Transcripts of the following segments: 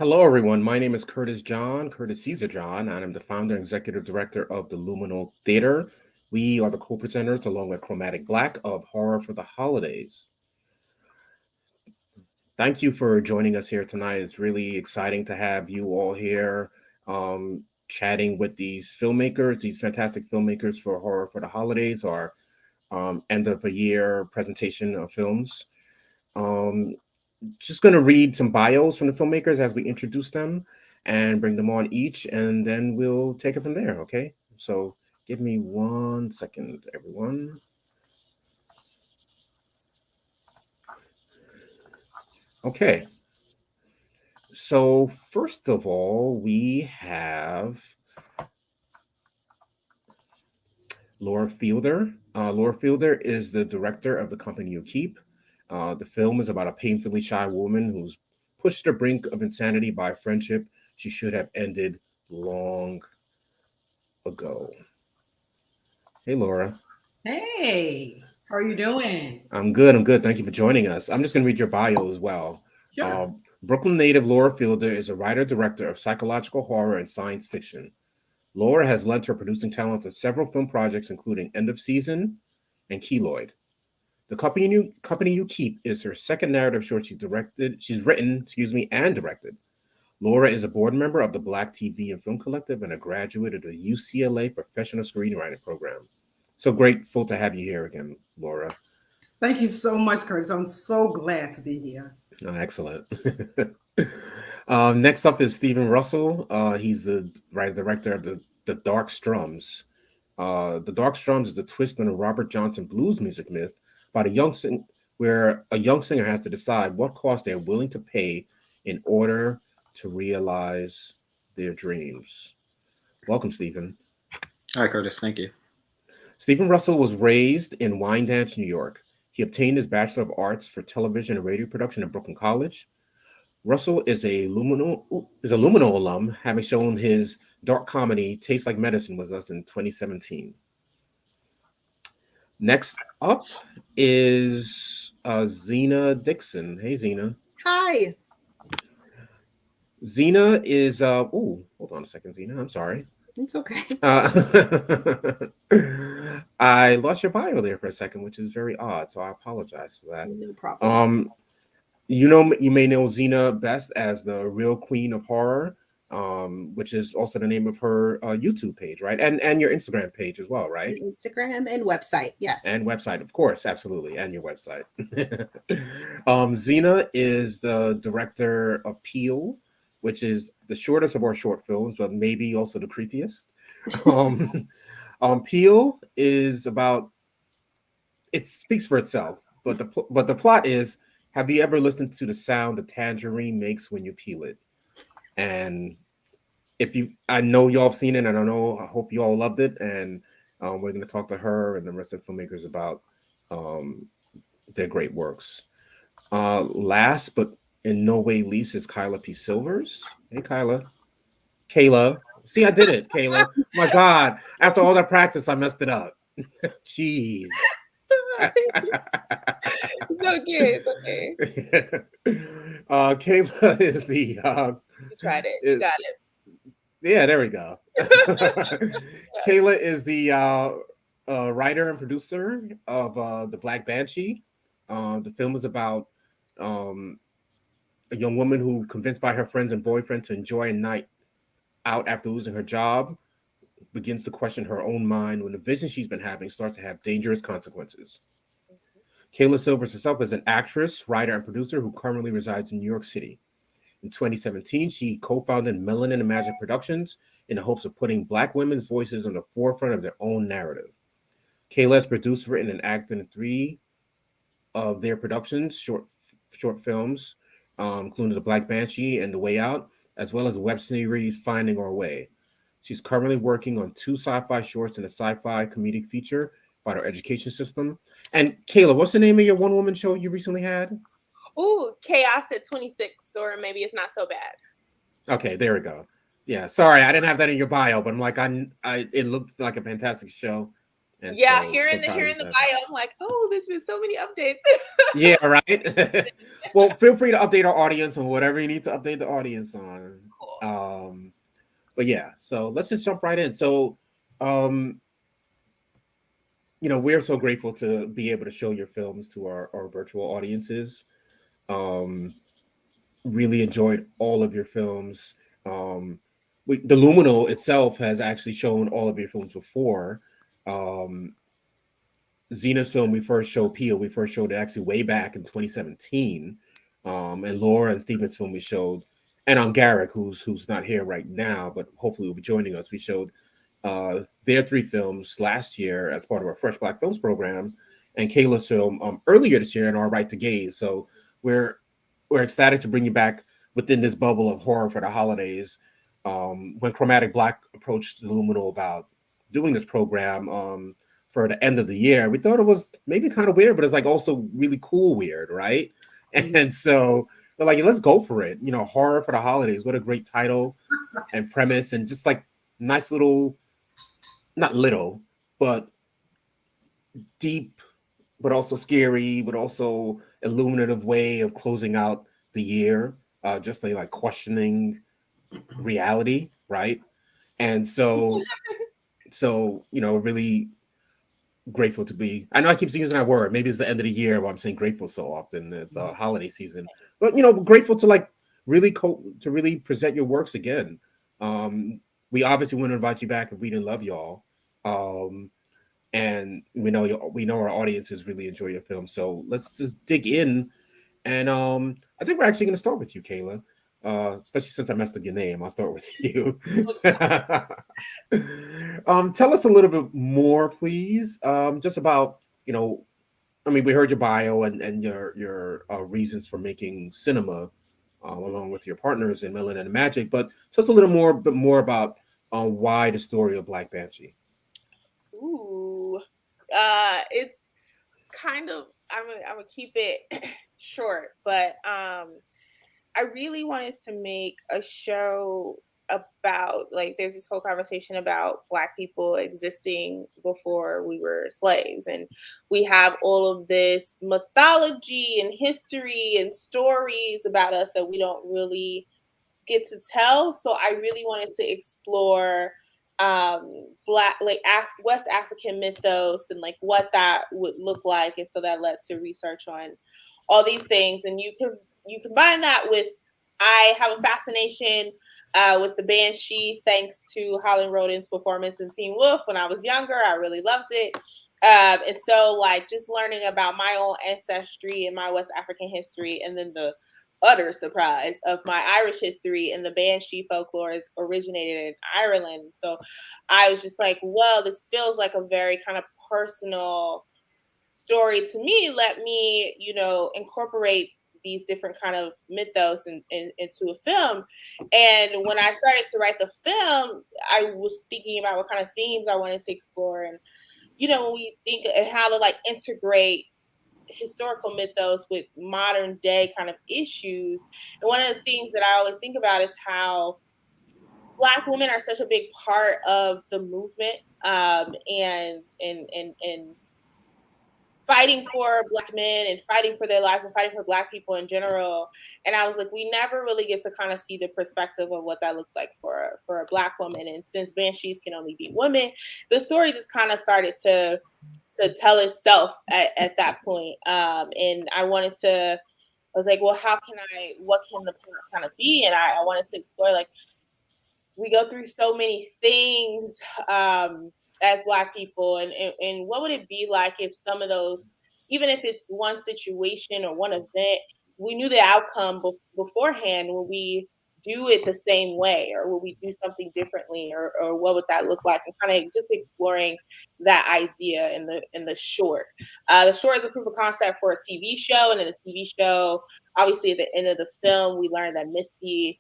Hello, everyone. My name is Curtis Caesar John, and I'm the founder and executive director of the Luminal Theater. We are the co-presenters, along with Chromatic Black, of Horror for the Holidays. Thank you for joining us here tonight. It's really exciting to have you all here chatting with these filmmakers, these fantastic filmmakers for Horror for the Holidays, our end of a year presentation of films. Um, just going to read some bios from the filmmakers as we introduce them and bring them on each, and then we'll take it from there. Okay. So give me 1 second, everyone. Okay. So, first of all, we have Laura Fielder. Laura Fielder is the director of The Company You Keep. The film is about a painfully shy woman who's pushed to the brink of insanity by a friendship she should have ended long ago. Hey, Laura. Hey, how are you doing? I'm good. I'm good. Thank you for joining us. I'm just going to read your bio as well. Sure. Brooklyn native Laura Fielder is a writer director of psychological horror and science fiction. Laura has lent her producing talent to several film projects, including End of Season and Keloid. The company you keep is her second narrative short she's written, and directed. Laura is a board member of the Black TV and Film Collective and a graduate of the UCLA Professional Screenwriting Program. So grateful to have you here again, Laura. Thank you so much, Curtis. I'm so glad to be here. Oh, excellent. Next up is Stephen Russell. He's the writer director of the Dark Strums. The Dark Strums is a twist on a Robert Johnson blues music myth about where a young singer has to decide what cost they are willing to pay in order to realize their dreams. Welcome, Stephen. Hi, Curtis. Thank you. Stephen Russell was raised in Wyandanch, New York. He obtained his Bachelor of Arts for television and radio production at Brooklyn College. Russell is a Luminal alum, having shown his dark comedy "Tastes Like Medicine" with us in 2017. Next up is Xena Dixon. Hey, Xena. Hi. Xena is hold on a second, Xena. I'm sorry. It's okay. I lost your bio there for a second, which is very odd. So I apologize for that. No problem. You may know Xena best as the Real Queen of Horror, which is also the name of her YouTube page, right? And your Instagram page as well, right? Instagram and website, yes. And website, of course, absolutely, and your website. Xena is the director of Peel, which is the shortest of our short films, but maybe also the creepiest. Peel is about, it speaks for itself, but the plot is: have you ever listened to the sound the tangerine makes when you peel it? And I know y'all have seen it, and I hope you all loved it. And we're going to talk to her and the rest of the filmmakers about um, their great works. Last but in no way least is Kyla P. Silvers. Hey, Kyla. Kayla. See, I did it, Kayla. My God. After all that practice, I messed it up. Jeez. It's okay. It's okay. Kayla is the. You tried it. You got it. Yeah, there we go. Kayla is the writer and producer of The Black Banshee. The film is about a young woman who, convinced by her friends and boyfriend to enjoy a night out after losing her job, begins to question her own mind when the vision she's been having starts to have dangerous consequences. Kayla Silvers herself is an actress, writer, and producer who currently resides in New York City. In 2017, she co-founded Melanin and Magic Productions in the hopes of putting Black women's voices on the forefront of their own narrative. Kayla has produced, written, and acted in 3 of their productions, short films, including The Black Banshee and The Way Out, as well as the web series Finding Our Way. She's currently working on 2 sci-fi shorts and a sci-fi comedic feature about our education system. And Kayla, what's the name of your one-woman show you recently had? Ooh, Chaos at 26, or maybe It's Not So Bad. Okay, there we go. Yeah, sorry, I didn't have that in your bio, but I'm like, it looked like a fantastic show. And Yeah, so hearing proud of you the for that. bio, I'm like, oh, there's been so many updates. Yeah, right. Well, feel free to update our audience on whatever you need to update the audience on. Cool. But yeah, so let's just jump right in. So, um, we're so grateful to be able to show your films to our virtual audiences. Um, really enjoyed all of your films. The Luminal itself has actually shown all of your films before. Um, Xena's film, we first showed Peel. We first showed it actually way back in 2017. And Laura and Steven's film we showed, and on Garrick, who's not here right now, but hopefully will be joining us. We showed their 3 films last year as part of our Fresh Black Films program, and Kayla's film earlier this year in Our Right to Gaze. So we're ecstatic to bring you back within this bubble of horror for the holidays. When Chromatic Black approached the Luminal about doing this program, for the end of the year, we thought it was maybe kind of weird, but it's like also really cool weird, right? And so we're like, let's go for it. Horror for the holidays. What a great title and premise, and just like nice little, not little, but deep, but also scary, but also illuminative way of closing out the year. Just like questioning reality, right? And so really grateful to be. I know I keep using that word. Maybe it's the end of the year where I'm saying grateful so often. It's the holiday season, but grateful to like really to really present your works again. We obviously want to invite you back if we didn't love y'all, and we know our audiences really enjoy your film. So let's just dig in, and I think we're actually going to start with you, Kayla. Especially since I messed up your name, I'll start with you. Tell us a little bit more, please, just about we heard your bio and your reasons for making cinema, along with your partners in Melanin and Magic, but just a little bit more about why the story of Black Banshee. Ooh, it's kind of I'm gonna keep it short, but I really wanted to make a show about, like, there's this whole conversation about Black people existing before we were slaves, and we have all of this mythology and history and stories about us that we don't really get to tell. So I really wanted to explore Black, like West African mythos and like what that would look like, and so that led to research on all these things. And you combine that with, I have a fascination with the Banshee, thanks to Holland Roden's performance in Teen Wolf when I was younger. I really loved it. And so, like, just learning about my own ancestry and my West African history, and then the utter surprise of my Irish history, and the Banshee folklore is originated in Ireland. So I was just like, well, this feels like a very kind of personal story to me. Let me, incorporate these different kind of mythos into a film. And when I started to write the film, I was thinking about what kind of themes I wanted to explore. And, when we think of how to like integrate historical mythos with modern day kind of issues. And one of the things that I always think about is how Black women are such a big part of the movement, and fighting for Black men and fighting for their lives and fighting for Black people in general. And I was like, we never really get to kind of see the perspective of what that looks like for a Black woman. And since Banshees can only be women, the story just kind of started to tell itself at that point. And I was like, well, what can the plot kind of be? And I wanted to explore, like, we go through so many things as Black people, and what would it be like if some of those, even if it's one situation or one event, we knew the outcome beforehand, when we do it the same way, or will we do something differently, or what would that look like, and kind of just exploring that idea in the short. The short is a proof of concept for a TV show, and in a TV show, obviously at the end of the film, we learn that Misty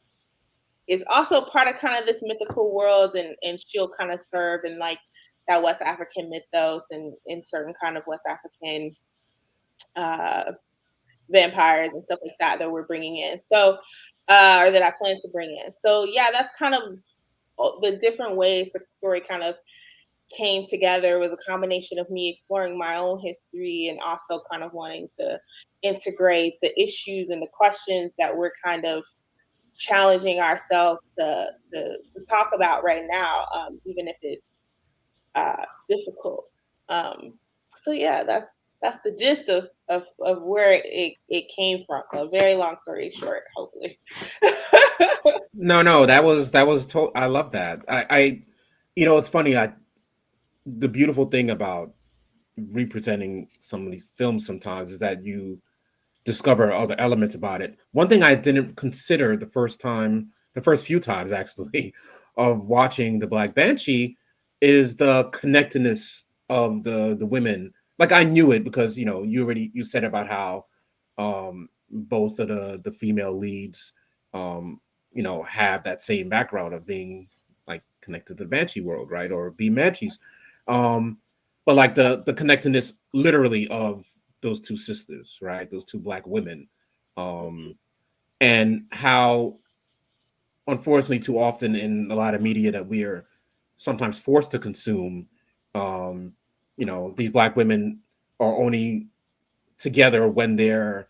is also part of kind of this mythical world, and she'll kind of serve in like that West African mythos, and in certain kind of West African uh, vampires and stuff like that we're bringing in. So, or that I plan to bring in. So yeah, that's kind of the different ways the story kind of came together was a combination of me exploring my own history and also kind of wanting to integrate the issues and the questions that we're kind of challenging ourselves to talk about right now, even if it's difficult. Um, so yeah, that's the gist of where it came from. A very long story short, hopefully. No, I love that. It's funny. The beautiful thing about representing some of these films sometimes is that you discover other elements about it. One thing I didn't consider the first few times actually, of watching the Black Banshee is the connectedness of the women. Like I knew it because you said about how both of the female leads have that same background of being like connected to the Banshee world, right? Or being Banshees. Um but like the connectedness literally of those two sisters, right? Those two Black women, and how, unfortunately, too often in a lot of media that we are sometimes forced to consume, um, these Black women are only together when they're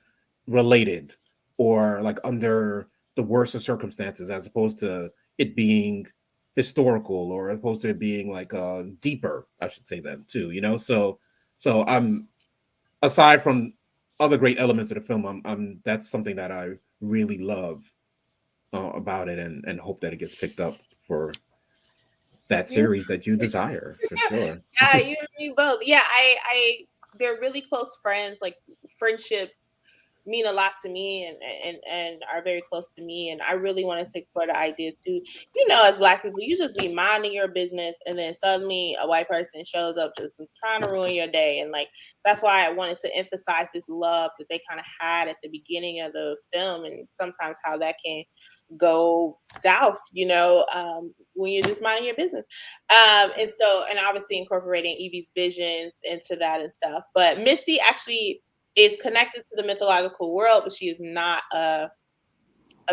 related or like under the worst of circumstances, as opposed to it being historical or as opposed to it being like deeper. I should say that too. So I'm aside from other great elements of the film, I'm that's something that I really love about it, and hope that it gets picked up for that You, series that you desire for sure. yeah, you and me both. Yeah, they're really close friends. Like friendships mean a lot to me and are very close to me. And I really wanted to explore the idea too. As Black people, you just be minding your business and then suddenly a white person shows up just trying to ruin your day. And like that's why I wanted to emphasize this love that they kind of had at the beginning of the film, and sometimes how that can go south, when you're just minding your business. And obviously incorporating Evie's visions into that and stuff. But Misty actually is connected to the mythological world, but she is not a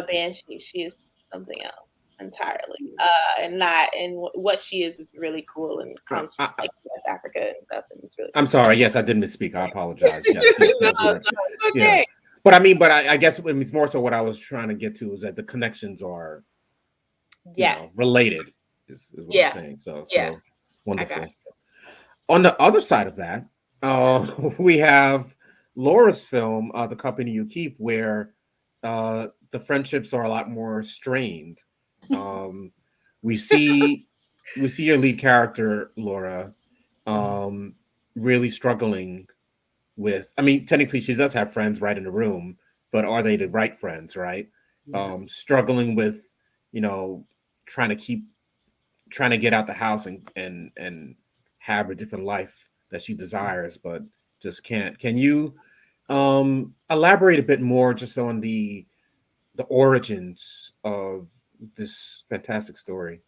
banshee. She is something else entirely, and what she is really cool and comes from like West Africa and stuff, and it's really I'm cool. sorry. Yes, I did misspeak. I apologize. Yes, No, that's right. it's Yeah, okay. but I guess it's more so what I was trying to get to is that the connections are Yes. related is what I'm Yeah. saying. So Yeah. I got wonderful. it. On the other side of that, we have Laura's film, The Company You Keep, where the friendships are a lot more strained. Um, we see your lead character, Laura, um, really struggling with. I mean, technically, she does have friends right in the room, but are they the right friends, right? Yes. Struggling with, you know, trying to keep trying to get out the house and have a different life that she desires, but just can't. Can you elaborate a bit more just on the origins of this fantastic story?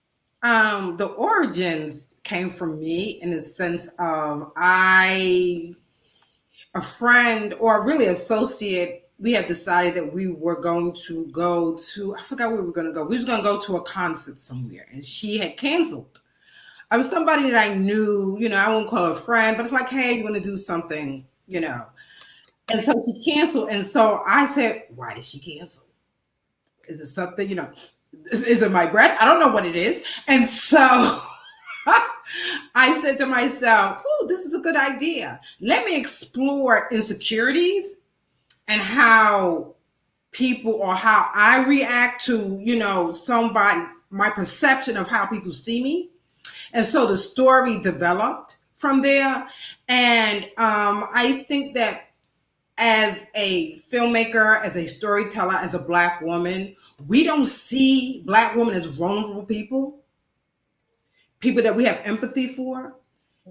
The origins came from me in the sense of a friend or really associate, we had decided that we were going to go to, I forgot where we were going to go. We was going to go to a concert somewhere and she had canceled. I was somebody that I knew, I won't call her a friend, but it's like, hey, you want to do something. And so she canceled. And so I said, why did she cancel? Is it something, is it my breath? I don't know what it is. And so I said to myself, oh, this is a good idea. Let me explore insecurities and how people or how I react to, somebody, my perception of how people see me. And so the story developed from there. And I think that as a filmmaker, as a storyteller, as a Black woman, we don't see Black women as vulnerable people that we have empathy for,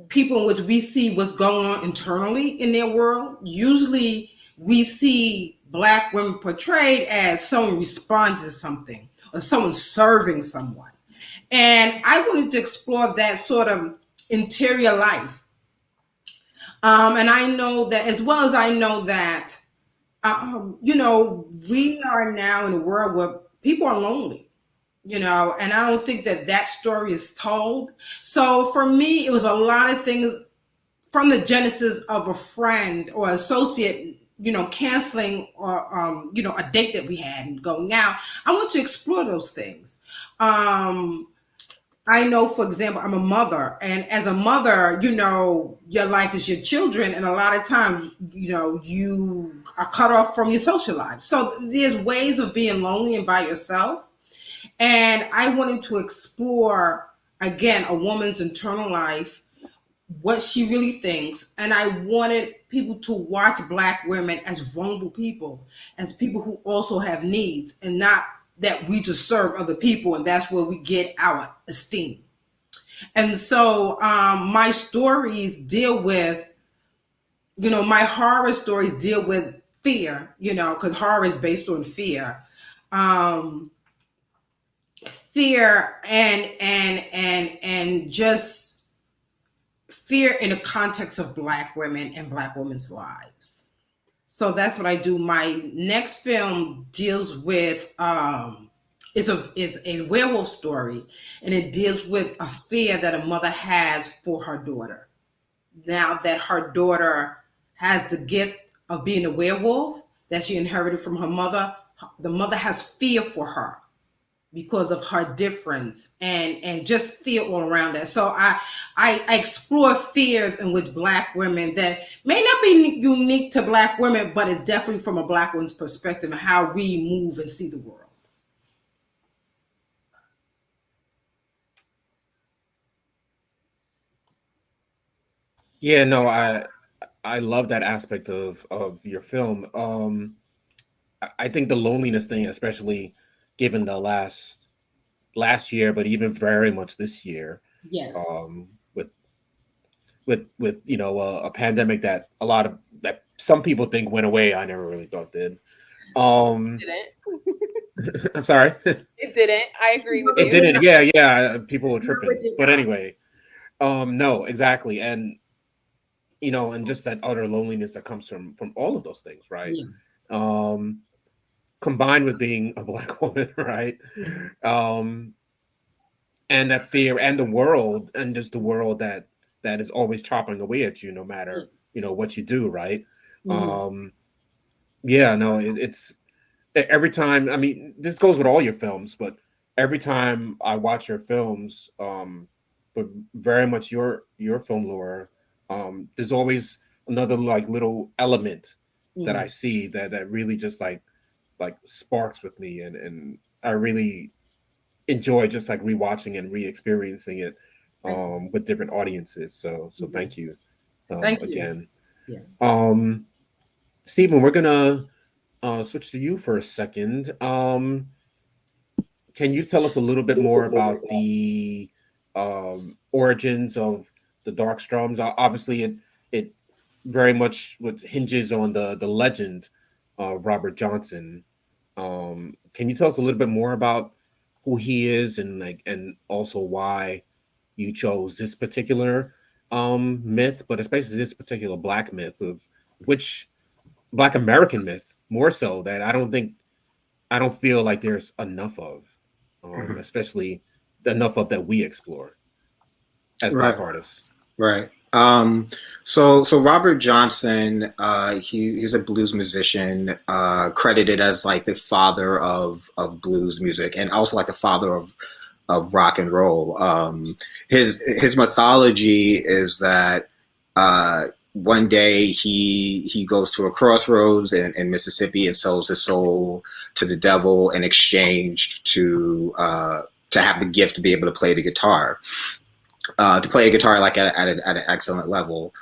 people in which we see what's going on internally in their world. Usually we see Black women portrayed as someone responding to something or someone serving someone. And I wanted to explore that sort of interior life. And I know that, as well as I know that, we are now in a world where people are lonely. and I don't think that story is told. So for me, it was a lot of things from the genesis of a friend or associate, canceling or, a date that we had and go, now I want to explore those things. I know, for example, I'm a mother, and as a mother, your life is your children, and a lot of times, you are cut off from your social life. So there's ways of being lonely and by yourself. And I wanted to explore, again, a woman's internal life, what she really thinks. And I wanted people to watch Black women as vulnerable people, as people who also have needs, and not that we just serve other people and that's where we get our esteem. And so my stories deal with, my horror stories deal with fear, because horror is based on fear. Fear and just fear in the context of Black women and Black women's lives. So that's what I do. My next film deals with it's a werewolf story, and it deals with a fear that a mother has for her daughter. Now that her daughter has the gift of being a werewolf that she inherited from her mother, the mother has fear for her because of her difference and just fear all around that. So I explore fears in which Black women that may not be unique to Black women, but it's definitely from a Black woman's perspective and how we move and see the world. Yeah, no, I love that aspect of your film. I think the loneliness thing, especially given the last year, but even very much this year, Yes. with a pandemic that some people think went away, I never really thought did. It I'm sorry. didn't. It didn't. I agree with It you. didn't. Yeah. People were tripping. But anyway, no, exactly. And and just that utter loneliness that comes from all of those things, right? Yeah. Combined with being a Black woman, right? Um, and that fear and the world and just the world that is always chopping away at you no matter what you do, right? Mm-hmm. Yeah, no, it's every time. I mean, this goes with all your films, but every time I watch your films, but very much your film, Laura, there's always another like little element that I see that really just like sparks with me, and I really enjoy just like rewatching and re-experiencing it with different audiences. So thank you Thank you. again. Yeah. Stephen, we're gonna switch to you for a second. Can you tell us a little bit more about the origins of the Dark Strums? Obviously, it very much hinges on the legend of Robert Johnson. Can you tell us a little bit more about who he is and also why you chose this particular myth, but especially this particular Black myth of which Black American myth more so that I don't feel like there's enough of, especially enough of that we explore as Right. Black artists. Right. So Robert Johnson, he's a blues musician, credited as like the father of blues music and also like the father of rock and roll. His mythology is that one day he goes to a crossroads in Mississippi and sells his soul to the devil in exchange to have the gift to be able to play the guitar. To play a guitar like at an excellent level.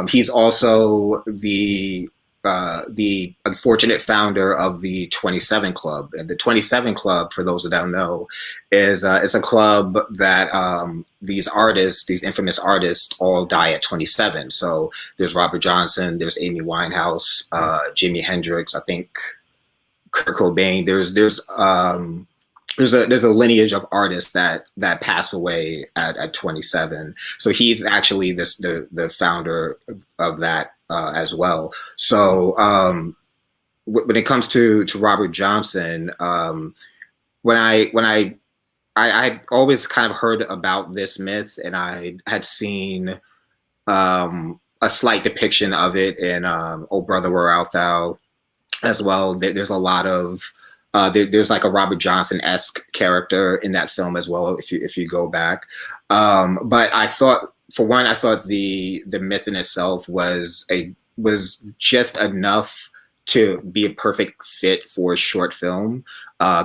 He's also the unfortunate founder of the 27 Club. And the 27 Club, for those that don't know, is a club that these infamous artists, all die at 27. So there's Robert Johnson, there's Amy Winehouse, Jimi Hendrix, I think Kurt Cobain. There's a lineage of artists that pass away at 27. So he's actually the founder of that as well. So when it comes to Robert Johnson, when I I always kind of heard about this myth, and I had seen a slight depiction of it in "Oh Brother, Where Art Thou" as well. There's a lot of there's like a Robert Johnson-esque character in that film as well, if you go back. But I thought, for one, I thought the myth in itself was just enough to be a perfect fit for a short film.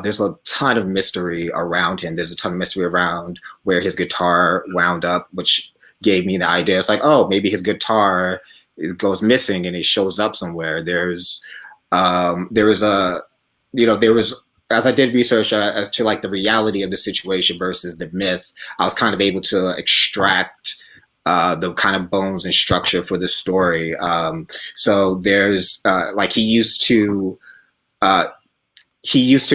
There's a ton of mystery around him. There's a ton of mystery around where his guitar wound up, which gave me the idea. It's like, oh, maybe his guitar goes missing and it shows up somewhere. There was as I did research as to like the reality of the situation versus the myth, I was kind of able to extract the kind of bones and structure for the story. So there's like he used to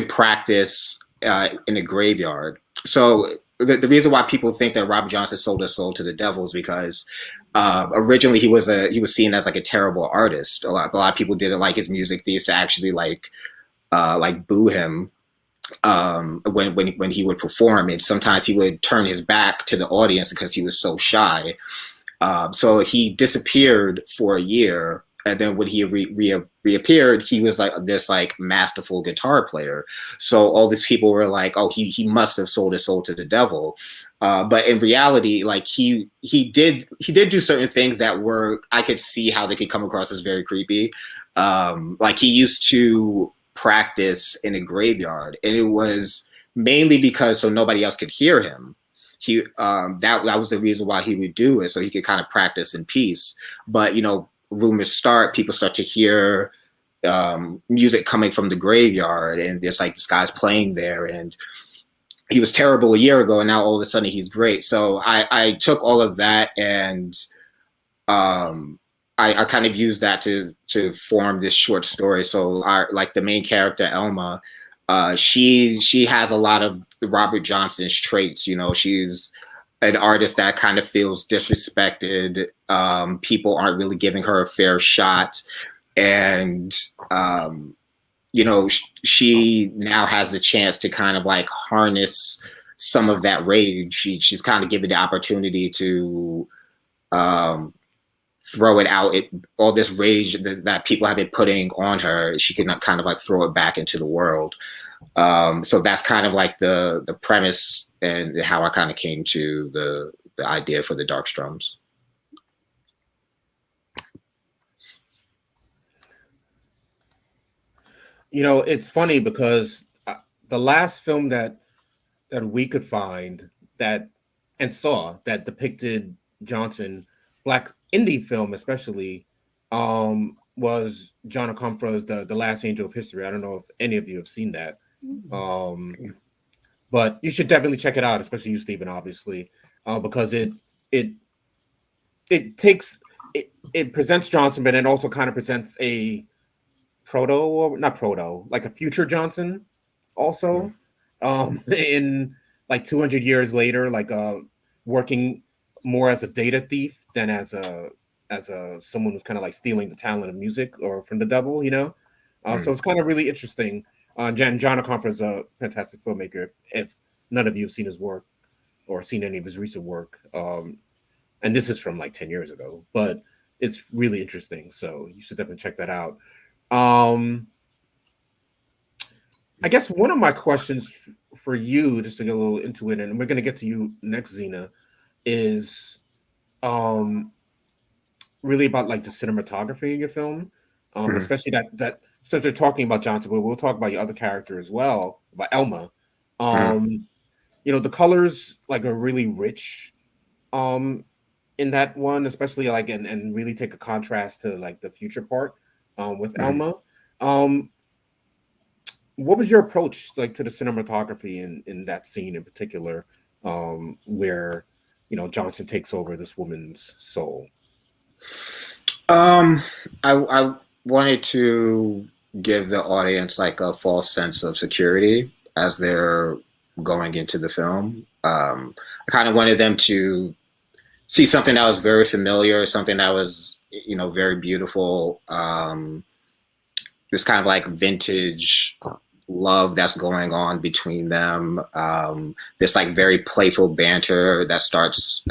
practice in a graveyard. So the reason why people think that Robert Johnson sold his soul to the devil is because originally he was seen as like a terrible artist. A lot of people didn't like his music. They used to actually like boo him when he would perform, and sometimes he would turn his back to the audience because he was so shy. So he disappeared for a year, and then when he reappeared, he was like this like masterful guitar player. So all these people were like, "Oh, he must have sold his soul to the devil." But in reality, like he did do certain things that were, I could see how they could come across as very creepy. Like he used to practice in a graveyard, and it was mainly because so nobody else could hear him. He that was the reason why he would do it, so he could kind of practice in peace. But rumors people start to hear music coming from the graveyard, and there's like this guy's playing there, and he was terrible a year ago, and now all of a sudden he's great. So I took all of that, and I kind of used that to form this short story. So like the main character, Elma, she has a lot of Robert Johnson's traits. She's an artist that kind of feels disrespected. People aren't really giving her a fair shot. And, she now has the chance to kind of like harness some of that rage. She's kind of given the opportunity to throw it out. All this rage that people have been putting on her, she can kind of like throw it back into the world. So that's kind of like the premise and how I kind of came to the idea for the Dark Strums. It's funny because the last film that we could find that and saw that depicted Johnson, black indie film especially, was John Akomfra's the Last Angel of History. I don't know if any of you have seen that. But you should definitely check it out, especially you, Stephen, obviously, because it presents Johnson, but it also kind of presents a like a future Johnson also, in like 200 years later, like working more as a data thief than as a someone who's kind of like stealing the talent of music or from the devil, so it's kind of really interesting. John Akomfra is a fantastic filmmaker. If none of you have seen his work or seen any of his recent work, and this is from like 10 years ago, but it's really interesting. So you should definitely check that out. I guess one of my questions for you, just to get a little into it, and we're going to get to you next, Xena, is really about like the cinematography of your film, especially that since we're talking about Johnson, but we'll talk about your other character as well, about Elma. The colors like are really rich in that one, especially like and really take a contrast to like the future part with Elma. What was your approach like to the cinematography in that scene in particular, where Johnson takes over this woman's soul? I wanted to give the audience like a false sense of security as they're going into the film. I kind of wanted them to see something that was very familiar, something that was, very beautiful. This kind of like vintage love that's going on between them. This like very playful banter that starts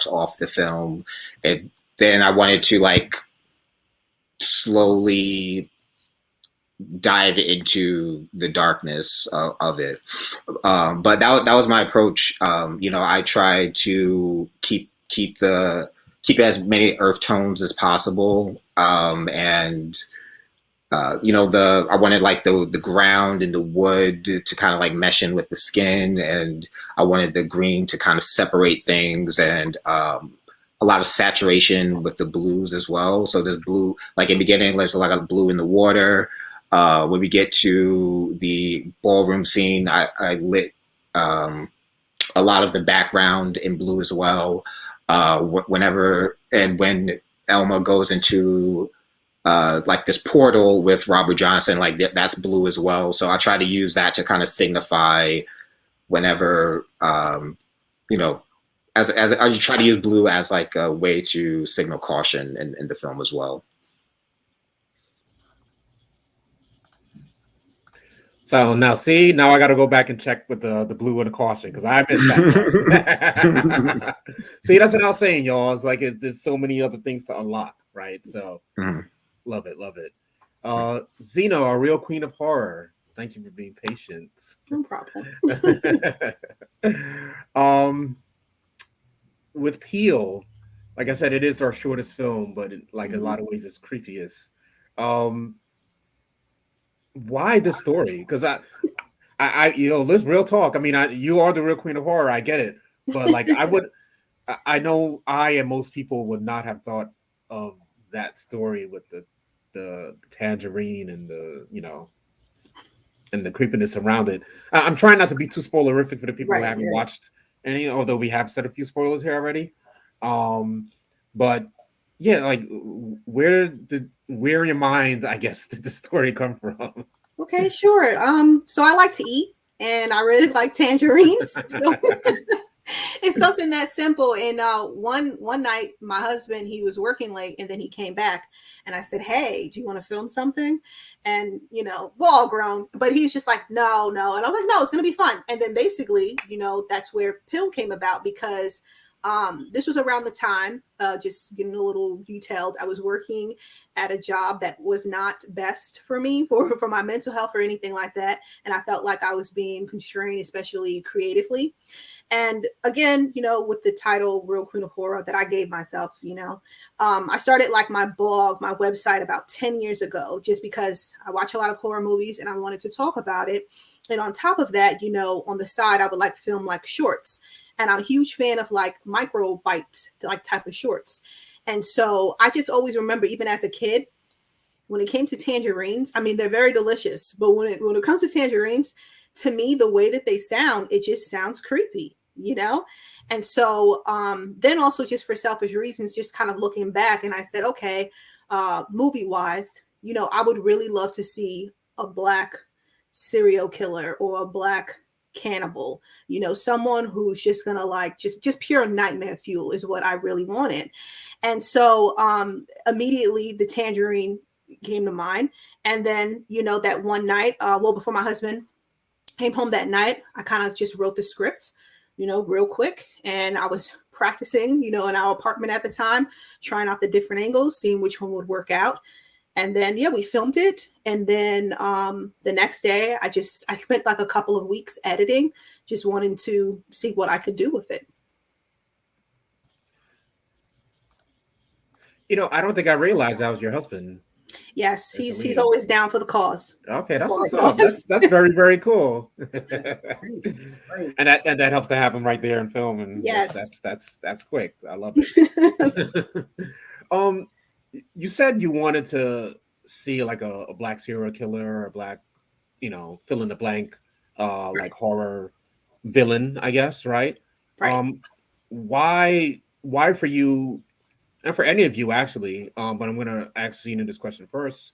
off the film. Then I wanted to like slowly dive into the darkness of it. But that was my approach. I tried to keep as many earth tones as possible, and I wanted like the ground and the wood to kind of like mesh in with the skin, and I wanted the green to kind of separate things, and a lot of saturation with the blues as well. So there's blue, like in the beginning, there's a lot of blue in the water. When we get to the ballroom scene, I lit a lot of the background in blue as well. When Elma goes into like this portal with Robert Johnson, like that's blue as well. So I try to use that to kind of signify whenever, as I try to use blue as like a way to signal caution in the film as well. So now I got to go back and check with the blue and the caution because I missed that. See, that's what I was saying, y'all. It's like there's so many other things to unlock, right? So love it. Xena, our real queen of horror. Thank you for being patient. No problem. With Peel, like I said, it is our shortest film, but in a lot of ways, it's creepiest. Why this story? Because I let's real talk. I mean, you are the real queen of horror. I get it, but like I know I and most people would not have thought of that story with the tangerine and and the creepiness around it. I'm trying not to be too spoilerific for the people who haven't watched any, although we have said a few spoilers here already. But yeah, like where in your mind, I guess, did the story come from? Okay, sure. So I like to eat, and I really like tangerines. So it's something that simple. And one night, my husband, he was working late, and then he came back, and I said, "Hey, do you want to film something?" And we're all grown, but he's just like, "No, no," and I was like, "No, it's gonna be fun." And then basically, that's where Pill came about because. This was around the time, just getting a little detailed, I was working at a job that was not best for me for my mental health or anything like that. And I felt like I was being constrained, especially creatively. And again, with the title Real Queen of Horror that I gave myself, I started like my blog, my website about 10 years ago, just because I watch a lot of horror movies and I wanted to talk about it. And on top of that, on the side, I would like film like shorts. And I'm a huge fan of like micro bites, like type of shorts. And so I just always remember, even as a kid, when it came to tangerines, I mean, they're very delicious. But when it comes to tangerines, to me, the way that they sound, it just sounds creepy, And so then also just for selfish reasons, just kind of looking back, and I said, okay, movie wise, I would really love to see a Black serial killer or a Black cannibal, someone who's just gonna like just pure nightmare fuel is what I really wanted. And so immediately the tangerine came to mind. And then that one night, before my husband came home that night, I kind of just wrote the script real quick, and I was practicing in our apartment at the time, trying out the different angles, seeing which one would work out. And then, we filmed it. And then the next day, I spent like a couple of weeks editing, just wanting to see what I could do with it. I don't think I realized that was your husband. Yes, he's always down for the cause. Okay, that's what's up. That's very, very cool. And that helps to have him right there in film. And yes, that's quick. I love it. You said you wanted to see like a Black serial killer or a Black, fill in the blank, like horror villain, I guess, right? Right. Why for you, and for any of you actually, but I'm gonna ask Xena this question first,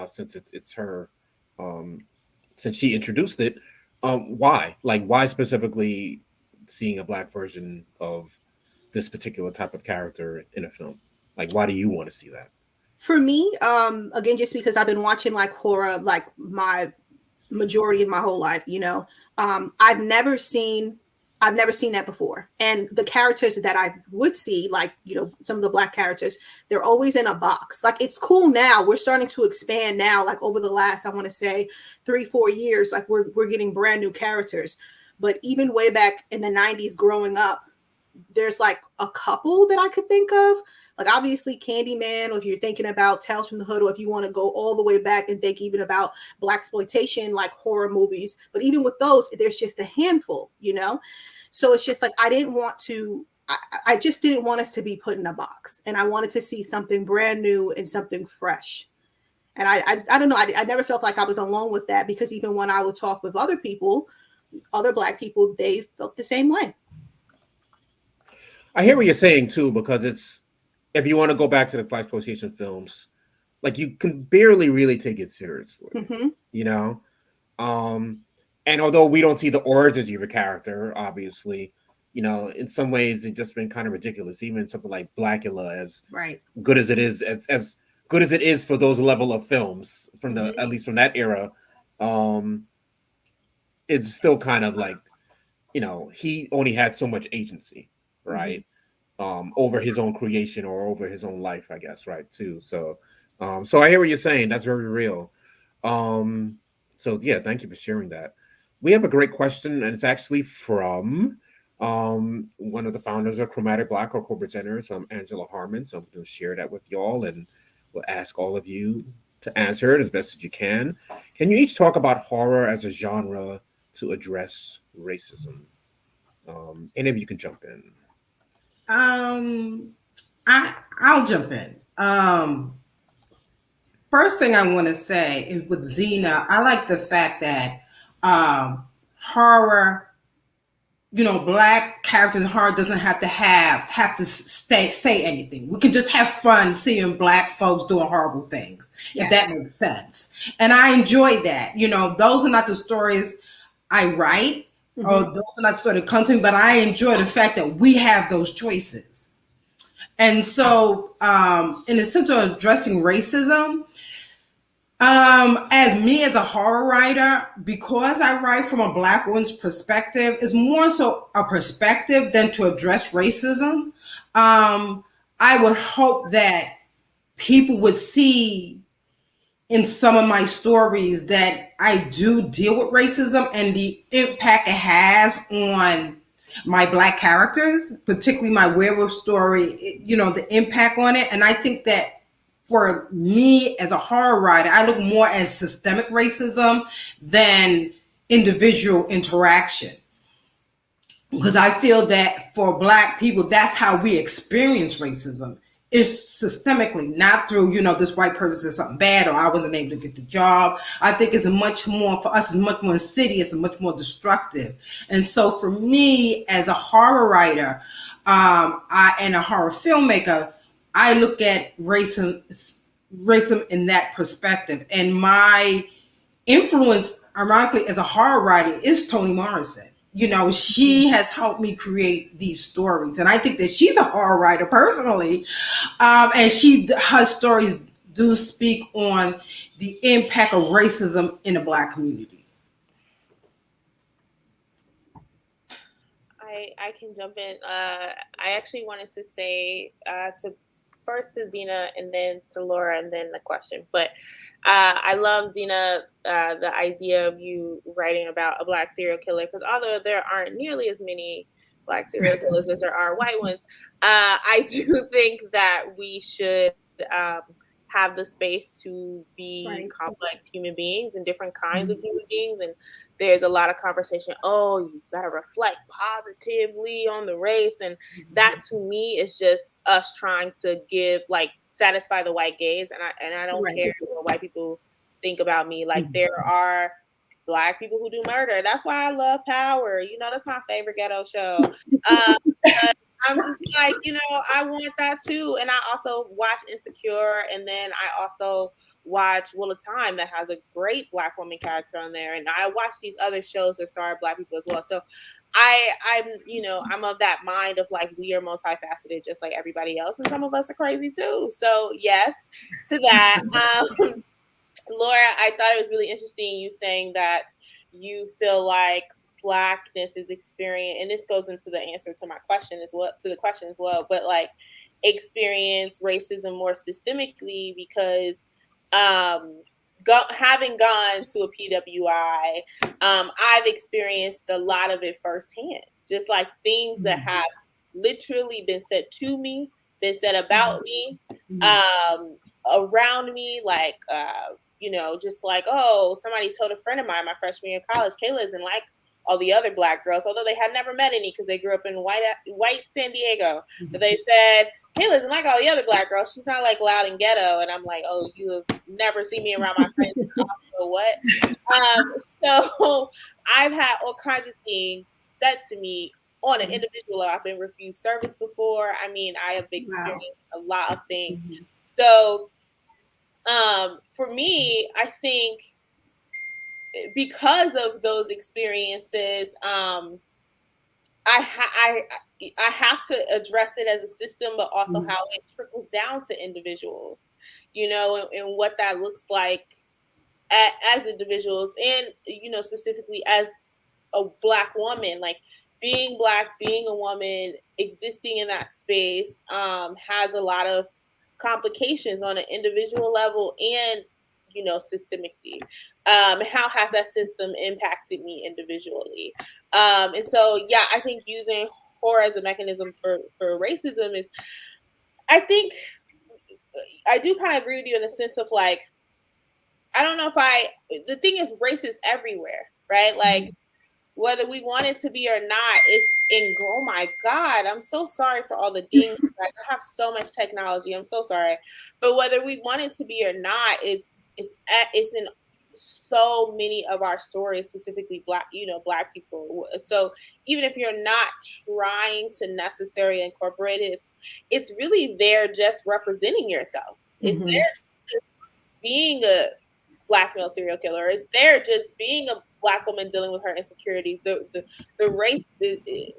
since it's her, since she introduced it. Why? Like, why specifically seeing a Black version of this particular type of character in a film? Like, why do you want to see that? For me, again, just because I've been watching like horror, like my majority of my whole life. I've never seen that before. And the characters that I would see, like, some of the Black characters, they're always in a box. Like, it's cool now. We're starting to expand now, like over the last, I want to say 3-4 years, like we're getting brand new characters. But even way back in the 90s growing up, there's like a couple that I could think of. Like, obviously Candyman, or if you're thinking about Tales from the Hood, or if you want to go all the way back and think even about blaxploitation, like horror movies. But even with those, there's just a handful, So it's just like, I just didn't want us to be put in a box. And I wanted to see something brand new and something fresh. And I don't know, I never felt like I was alone with that, because even when I would talk with other people, other Black people, they felt the same way. I hear what you're saying too, because if you want to go back to the blaxploitation films, like, you can barely really take it seriously, and although we don't see the origins of a character, obviously, in some ways it's just been kind of ridiculous. Even something like Blackula, as right, good as it is, as good as it is for those level of films from at least from that era, it's still kind of like, he only had so much agency, right? Over his own creation, or over his own life, I guess, right, too. So I hear what you're saying. That's very real. So yeah, thank you for sharing that. We have a great question, and it's actually from one of the founders of Chromatic Black, or co-presenters, Angela Harmon. So I'm going to share that with y'all, and we'll ask all of you to answer it as best as you can. Can you each talk about horror as a genre to address racism? Any of you can jump in. I'll jump in. First thing I want to say is, with Xena, I like the fact that horror, Black characters in horror doesn't have to say anything. We can just have fun seeing Black folks doing horrible things, if that makes sense. And I enjoy that. Those are not the stories I write, or those are not the stories that come to me, but I enjoy the fact that we have those choices. And so, in the sense of addressing racism, as a horror writer, because I write from a Black woman's perspective, it's more so a perspective than to address racism. I would hope that people would see in some of my stories that I do deal with racism and the impact it has on my Black characters, particularly my werewolf story, the impact on it. And I think that for me as a horror writer, I look more at systemic racism than individual interaction. Because I feel that for Black people, that's how we experience racism. It's systemically, not through, this white person said something bad, or I wasn't able to get the job. I think it's much more, for us, it's much more insidious and much more destructive. And so for me, as a horror writer, and a horror filmmaker, I look at racism in that perspective. And my influence, ironically, as a horror writer, is Toni Morrison. She has helped me create these stories, and I think that she's a horror writer personally, and her stories do speak on the impact of racism in the Black community. I can jump in. I actually wanted to say first to Xena, and then to Laura, and then the question. But I love, Xena, the idea of you writing about a Black serial killer, because although there aren't nearly as many Black serial killers as there are white ones, I do think that we should have the space to be complex human beings and different kinds of human beings. And there's a lot of conversation, you got to reflect positively on the race. And that, to me, is just us trying to satisfy the white gaze. And I don't care what white people think about me. Like, there are Black people who do murder. That's why I love Power. That's my favorite ghetto show. I'm just like, I want that too. And I also watch Insecure, and then I also watch Wheel of Time, that has a great Black woman character on there. And I watch these other shows that star Black people as well. So I'm of that mind of, like, we are multifaceted just like everybody else, and some of us are crazy too. So yes to that. Laura, I thought it was really interesting you saying that you feel like Blackness is experience, and this goes into the answer to my question as well, to the question as well, but like experience racism more systemically because having gone to a PWI, I've experienced a lot of it firsthand. Just like things that have literally been said to me, been said about me, around me, like just like, oh, somebody told a friend of mine my freshman year of college, Kayla isn't like all the other Black girls, although they had never met any because they grew up in white San Diego. But they said, Kayla isn't like all the other Black girls. She's not like loud and ghetto. And I'm like, oh, you have never seen me around my friends. So what? So I've had all kinds of things said to me on an individual level. I've been refused service before. I mean, I have experienced a lot of things. So for me, I think because of those experiences, I have to address it as a system, but also how it trickles down to individuals, and what that looks like as individuals, and specifically as a Black woman, like being Black, being a woman, existing in that space has a lot of complications on an individual level and systemically. How has that system impacted me individually? And so I think using horror as a mechanism for racism is, I think I do kind of agree with you in the sense of like, I don't know if the thing is, race is everywhere, right? Like whether we want it to be or not, it's in, oh my God, I'm so sorry for all the dings. I have so much technology. I'm so sorry. But whether we want it to be or not, it's in so many of our stories, specifically Black people. So even if you're not trying to necessarily incorporate it, it's really there just representing yourself. It's there just being a Black male serial killer. It's there just being a Black woman dealing with her insecurities. The race,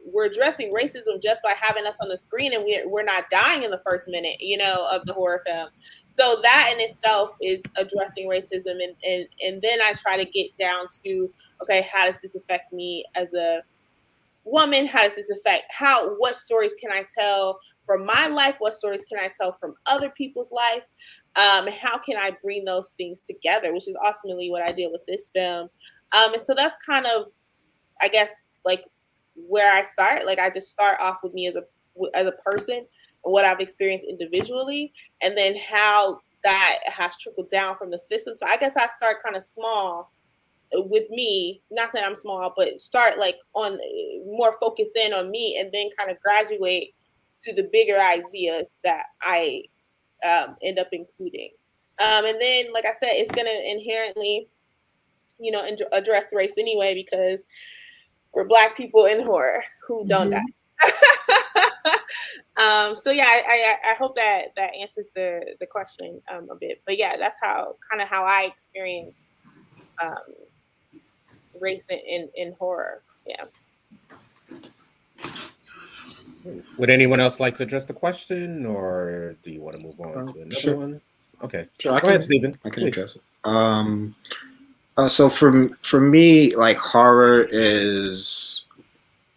we're addressing racism just by having us on the screen, and we're not dying in the first minute, of the horror film. So that in itself is addressing racism, and then I try to get down to, okay, how does this affect me as a woman? How does this affect what stories can I tell from my life? What stories can I tell from other people's life? How can I bring those things together, which is ultimately what I did with this film. And so that's kind of, I guess, like where I start. Like I just start off with me as a person and what I've experienced individually, and then how that has trickled down from the system. So I guess I start kind of small with me, not saying I'm small, but start like on more focused in on me, and then kind of graduate to the bigger ideas that I end up including. And then, like I said, it's going to inherently, address race anyway, because we're Black people in horror who don't die. So I hope that answers the question a bit. But yeah, that's how I experience race in horror. Yeah. Would anyone else like to address the question, or do you want to move on to another one? Okay, sure. Go ahead, Stephen. I can address it. So for me, like horror is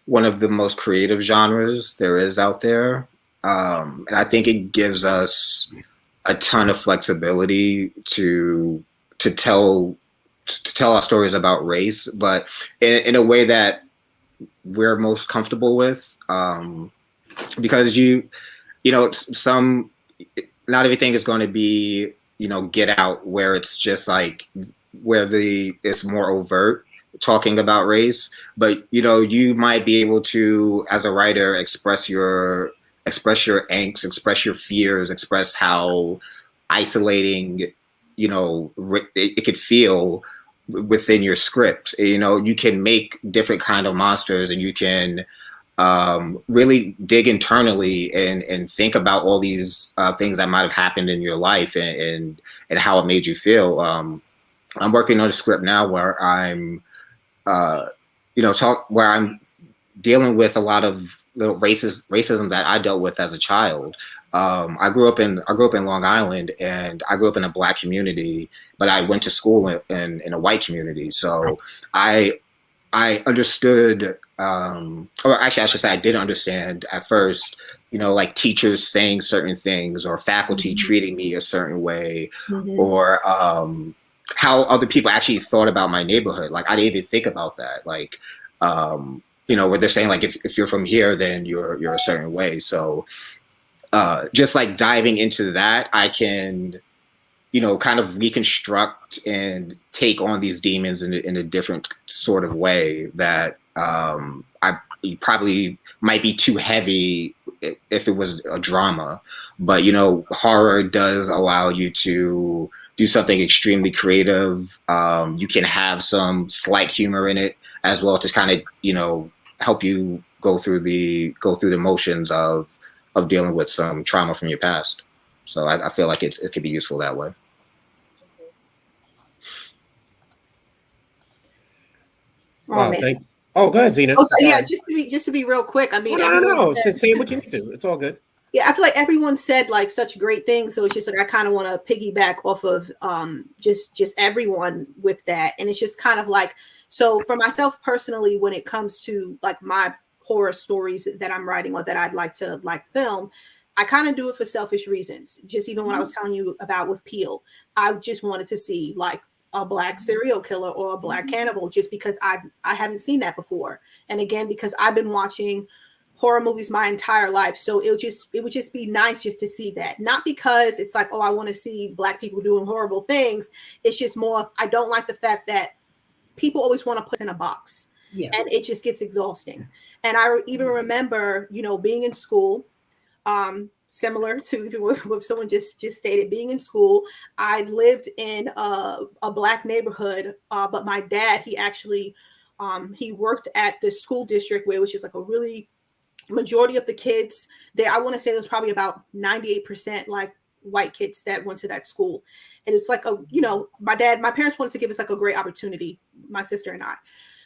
one of the most creative genres there is out there, and I think it gives us a ton of flexibility to tell our stories about race, but in a way that we're most comfortable with, because some, not everything is going to be Get Out, where it's just like it's more overt talking about race, but you might be able to, as a writer, express your angst, express your fears, express how isolating it could feel within your script. You can make different kind of monsters, and you can really dig internally and think about all these things that might have happened in your life and how it made you feel. I'm working on a script now where I'm where I'm dealing with a lot of little racism that I dealt with as a child. I grew up in Long Island, and I grew up in a Black community, but I went to school in a white community. So I understood, or actually I should say I didn't understand at first, like teachers saying certain things or faculty treating me a certain way, or how other people actually thought about my neighborhood. Like I didn't even think about that. Like, where they're saying like, if you're from here, then you're a certain way. So just like diving into that, I can, kind of reconstruct and take on these demons in a different sort of way that I probably might be too heavy if it was a drama. But, horror does allow you to do something extremely creative. You can have some slight humor in it as well to kind of, help you go through the motions of dealing with some trauma from your past. So I feel like it could be useful that way. Wow, man. go ahead, Xena. Oh, so, yeah, just to be real quick. I mean, no. Just say what you need to. It's all good. Yeah, I feel like everyone said like such great things, so it's just like I kind of want to piggyback off of just everyone with that, and it's just kind of like, so for myself personally, when it comes to like my horror stories that I'm writing or that I'd like to like film, I kind of do it for selfish reasons. Just even when I was telling you about with Peel, I just wanted to see like a Black serial killer or a Black cannibal, just because I haven't seen that before, and again because I've been watching horror movies my entire life, so it would just be nice just to see that, not because it's like, oh, I want to see Black people doing horrible things. It's just more, I don't like the fact that people always want to put us in a box, and it just gets exhausting. And I even remember, being in school, similar to even what someone just stated, being in school, I lived in a Black neighborhood, but my dad, he actually he worked at the school district where it was just like a really majority of the kids there. I want to say it was probably about 98% like white kids that went to that school. And it's like my parents wanted to give us like a great opportunity, my sister and I.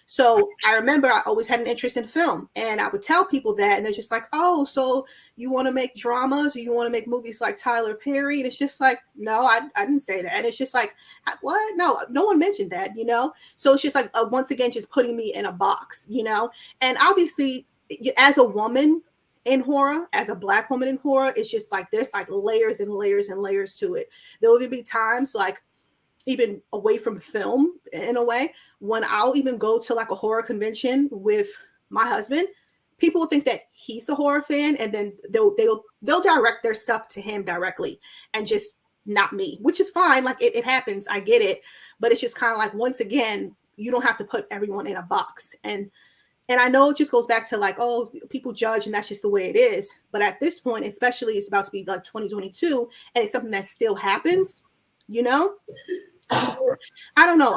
So I remember I always had an interest in film, and I would tell people that, and they're just like, oh, so you want to make dramas or you want to make movies like Tyler Perry? And it's just like, no, I didn't say that. And it's just like, what? No one mentioned that, So it's just like, once again, just putting me in a box, and obviously as a woman in horror, as a Black woman in horror, it's just like, there's like layers and layers and layers to it. There will even be times like, even away from film in a way, when I'll even go to like a horror convention with my husband, people will think that he's a horror fan, and then they'll direct their stuff to him directly and just not me, which is fine. Like it happens. I get it. But it's just kind of like, once again, you don't have to put everyone in a box. And I know it just goes back to like, oh, people judge and that's just the way it is. But at this point, especially, it's about to be like 2022 and it's something that still happens, So, I don't know.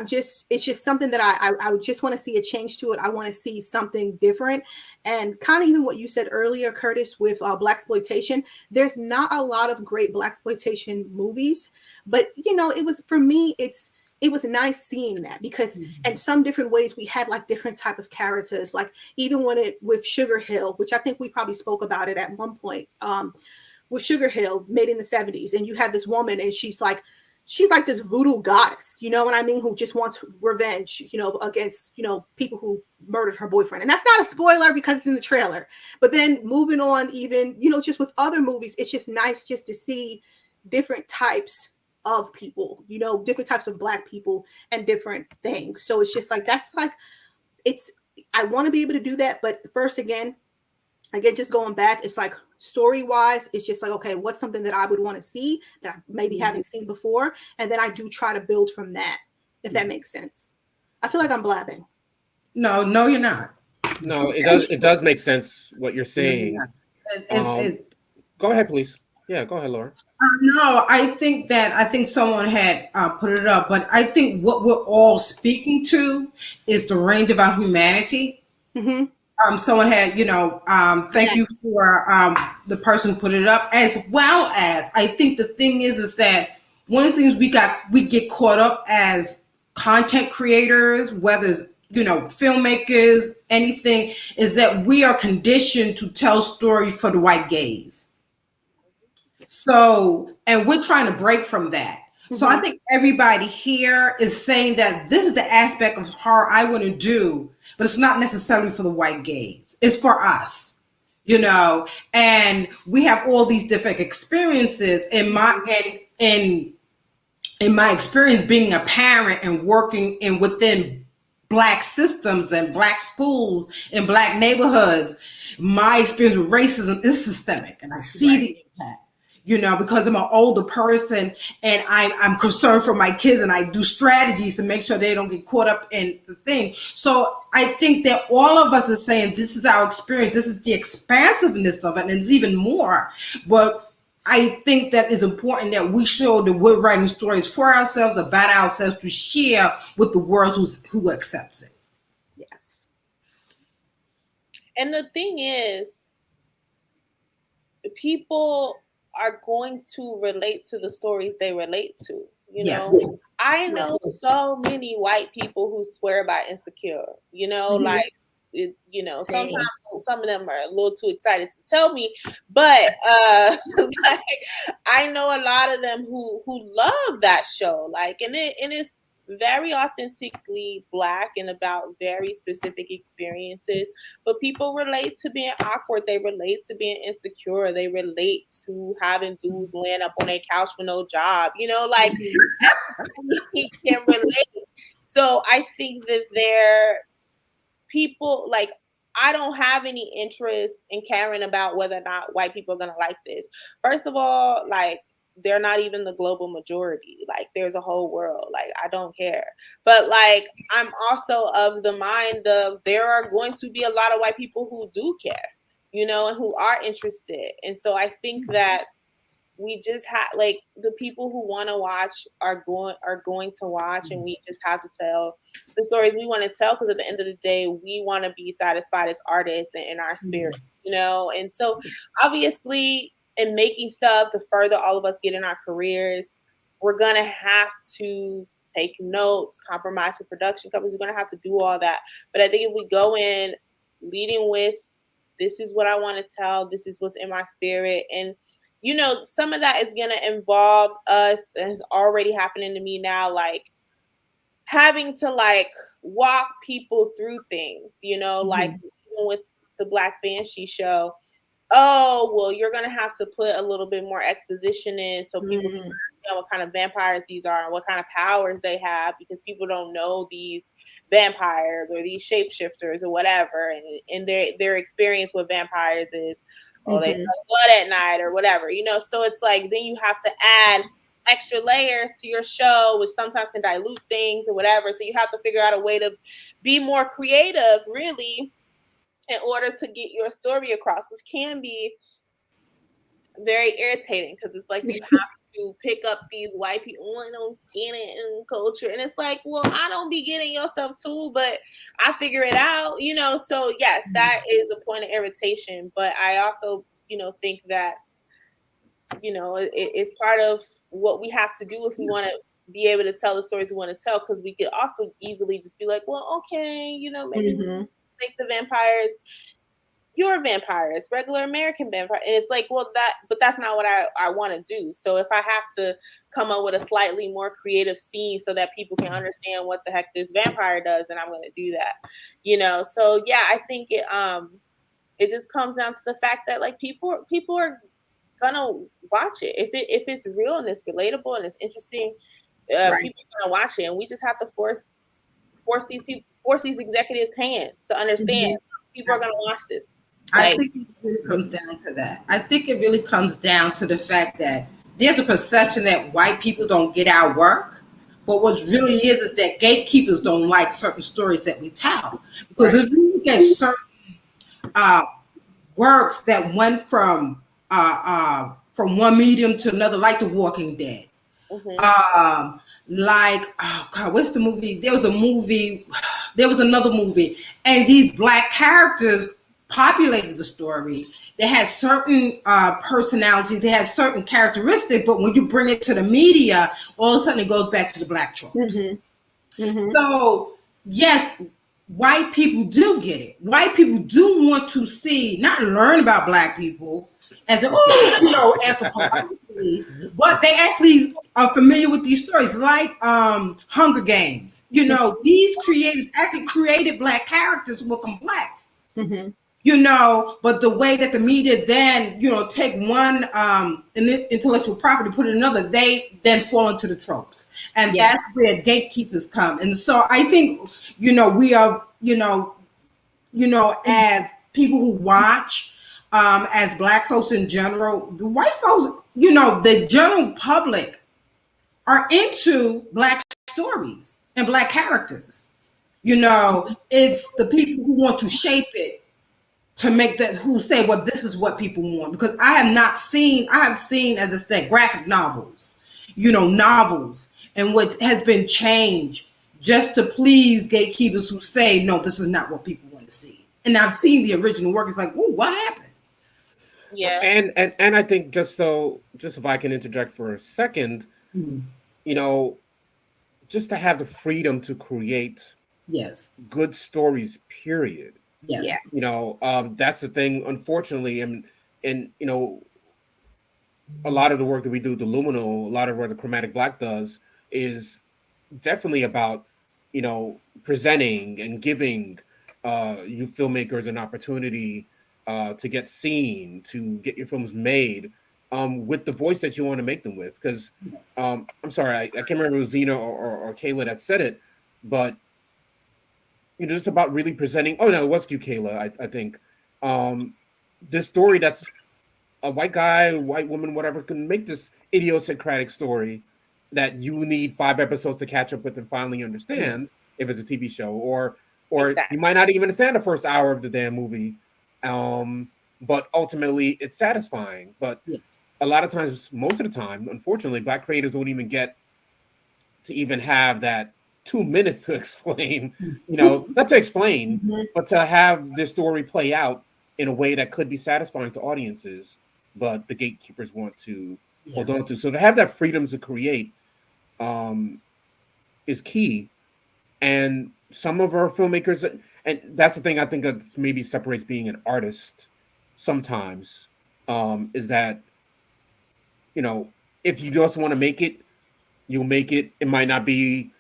It's just something that I would just want to see a change to it. I want to see something different. And kind of even what you said earlier, Curtis, with Blaxploitation, there's not a lot of great Blaxploitation movies, but it was, for me, it was nice seeing that, because in some different ways we had like different type of characters, like even with Sugar Hill, which I think we probably spoke about it at one point, with Sugar Hill, made in the 70s, and you have this woman and she's like this voodoo goddess, you know what I mean, who just wants revenge, against, people who murdered her boyfriend. And that's not a spoiler because it's in the trailer. But then moving on, even, just with other movies, it's just nice just to see different types of people, different types of Black people and different things. So it's just like, that's like, I want to be able to do that. But first, again, just going back, it's like story-wise, it's just like, okay, what's something that I would want to see that I maybe haven't seen before? And then I do try to build from that, if that makes sense. I feel like I'm blabbing. No, you're not. No, it does make sense what you're saying. Go ahead, please. Yeah, go ahead, Laura. No, I think someone had put it up, but I think what we're all speaking to is the range of our humanity. Mm-hmm. Someone had, thank you for the person who put it up, as well as, I think the thing is that one of the things we get caught up as content creators, whether it's filmmakers, anything, is that we are conditioned to tell stories for the white gaze. So, and we're trying to break from that. So I think everybody here is saying that this is the aspect of horror I want to do, but it's not necessarily for the white gaze. It's for us, and we have all these different experiences. In my experience being a parent and working within Black systems and Black schools in Black neighborhoods, my experience with racism is systemic, and I see the impact. Because I'm an older person and I'm concerned for my kids, and I do strategies to make sure they don't get caught up in the thing. So I think that all of us are saying this is our experience, this is the expansiveness of it, and it's even more. But I think that it's important that we show that we're writing stories for ourselves, about ourselves, to share with the world who accepts it. Yes. And the thing is, people are going to relate to the stories they relate to. Yes. I know so many white people who swear by Insecure. Like, sometimes some of them are a little too excited to tell me, but like, I know a lot of them who love that show. Like, and it's very authentically Black and about very specific experiences, but people relate to being awkward, they relate to being insecure, they relate to having dudes laying up on their couch with no job, like everybody can relate. So I think that people, like, I don't have any interest in caring about whether or not white people are going to like this. First of all, like, they're not even the global majority. Like, there's a whole world. Like, I don't care. But, like, I'm also of the mind of there are going to be a lot of white people who do care, and who are interested. And so I think that we just have, like, the people who want to watch are going to watch, and we just have to tell the stories we want to tell, because at the end of the day, we want to be satisfied as artists and in our spirit, and so obviously in making stuff to further all of us get in our careers, we're gonna have to take notes, compromise with production companies, we're gonna have to do all that. But I think if we go in leading with, this is what I want to tell, this is what's in my spirit, and some of that is going to involve us, and it's already happening to me now, like having to like walk people through things, like even with the Black Banshee show. Oh, well, you're going to have to put a little bit more exposition in so people can know what kind of vampires these are and what kind of powers they have, because people don't know these vampires or these shapeshifters or whatever. And their experience with vampires is, they smell blood at night or whatever, So it's like, then you have to add extra layers to your show, which sometimes can dilute things or whatever. So you have to figure out a way to be more creative, really, in order to get your story across, which can be very irritating, because it's like you have to pick up these white people, I don't get it in culture. And it's like, well, I don't be getting your stuff too, but I figure it out, So yes, that is a point of irritation. But I also, think that, it's part of what we have to do if we want to be able to tell the stories we want to tell, because we could also easily just be like, well, okay, maybe make the vampires your vampires, regular American vampire. And it's like, well, but that's not what I want to do. So if I have to come up with a slightly more creative scene so that people can understand what the heck this vampire does, then I'm going to do that, So yeah, I think it just comes down to the fact that, like, people are gonna watch it if it's real and it's relatable and it's interesting. People are gonna watch it, and we just have to force these executives' hand to understand people are gonna watch this. I think it really comes down to that. I think it really comes down to the fact that there's a perception that white people don't get our work. But what really is that gatekeepers don't like certain stories that we tell. Because if you look at certain works that went from one medium to another, like The Walking Dead, like, oh God, what's the movie? There was another movie, and these Black characters populated the story. They had certain personalities, they had certain characteristics, but when you bring it to the media, all of a sudden it goes back to the Black tropes. So yes, white people do get it. White people do want to see, not learn about Black people as anthropologically, but they actually are familiar with these stories, like Hunger Games. These creators actually created Black characters who were complex. Mm-hmm. But the way that the media then, take one intellectual property, put it in another, they then fall into the tropes. And that's where gatekeepers come. And so I think, we are, as people who watch, as Black folks in general, the white folks, the general public are into Black stories and Black characters. It's the people who want to shape it to make that, who say, well, this is what people want. Because I have seen, as I said, graphic novels, novels, and what has been changed just to please gatekeepers who say, no, this is not what people want to see. And I've seen the original work. It's like, oh, what happened? Yeah. And I think just if I can interject for a second, just to have the freedom to create good stories, period. Yes. That's the thing, unfortunately, and a lot of the work that we do, the Luminal, a lot of what the Chromatic Black does is definitely about, presenting and giving you filmmakers an opportunity to get seen, to get your films made with the voice that you want to make them with. Because I'm sorry, I can't remember if it was Xena or Kayla that said it, but just about really presenting. Oh no, it was you, Kayla. I think this story that's a white guy, white woman, whatever, can make this idiosyncratic story that you need 5 episodes to catch up with and finally understand if it's a TV show, or Exactly. you might not even understand the first hour of the damn movie. But ultimately it's satisfying. But a lot of times, most of the time, unfortunately, Black creators don't even get to even have that 2 minutes to explain, not to explain, but to have this story play out in a way that could be satisfying to audiences, but the gatekeepers want to hold on to. So to have that freedom to create is key. And some of our filmmakers, and that's the thing I think that maybe separates being an artist sometimes, is that, if you just want to make it, you'll make it. It might not be,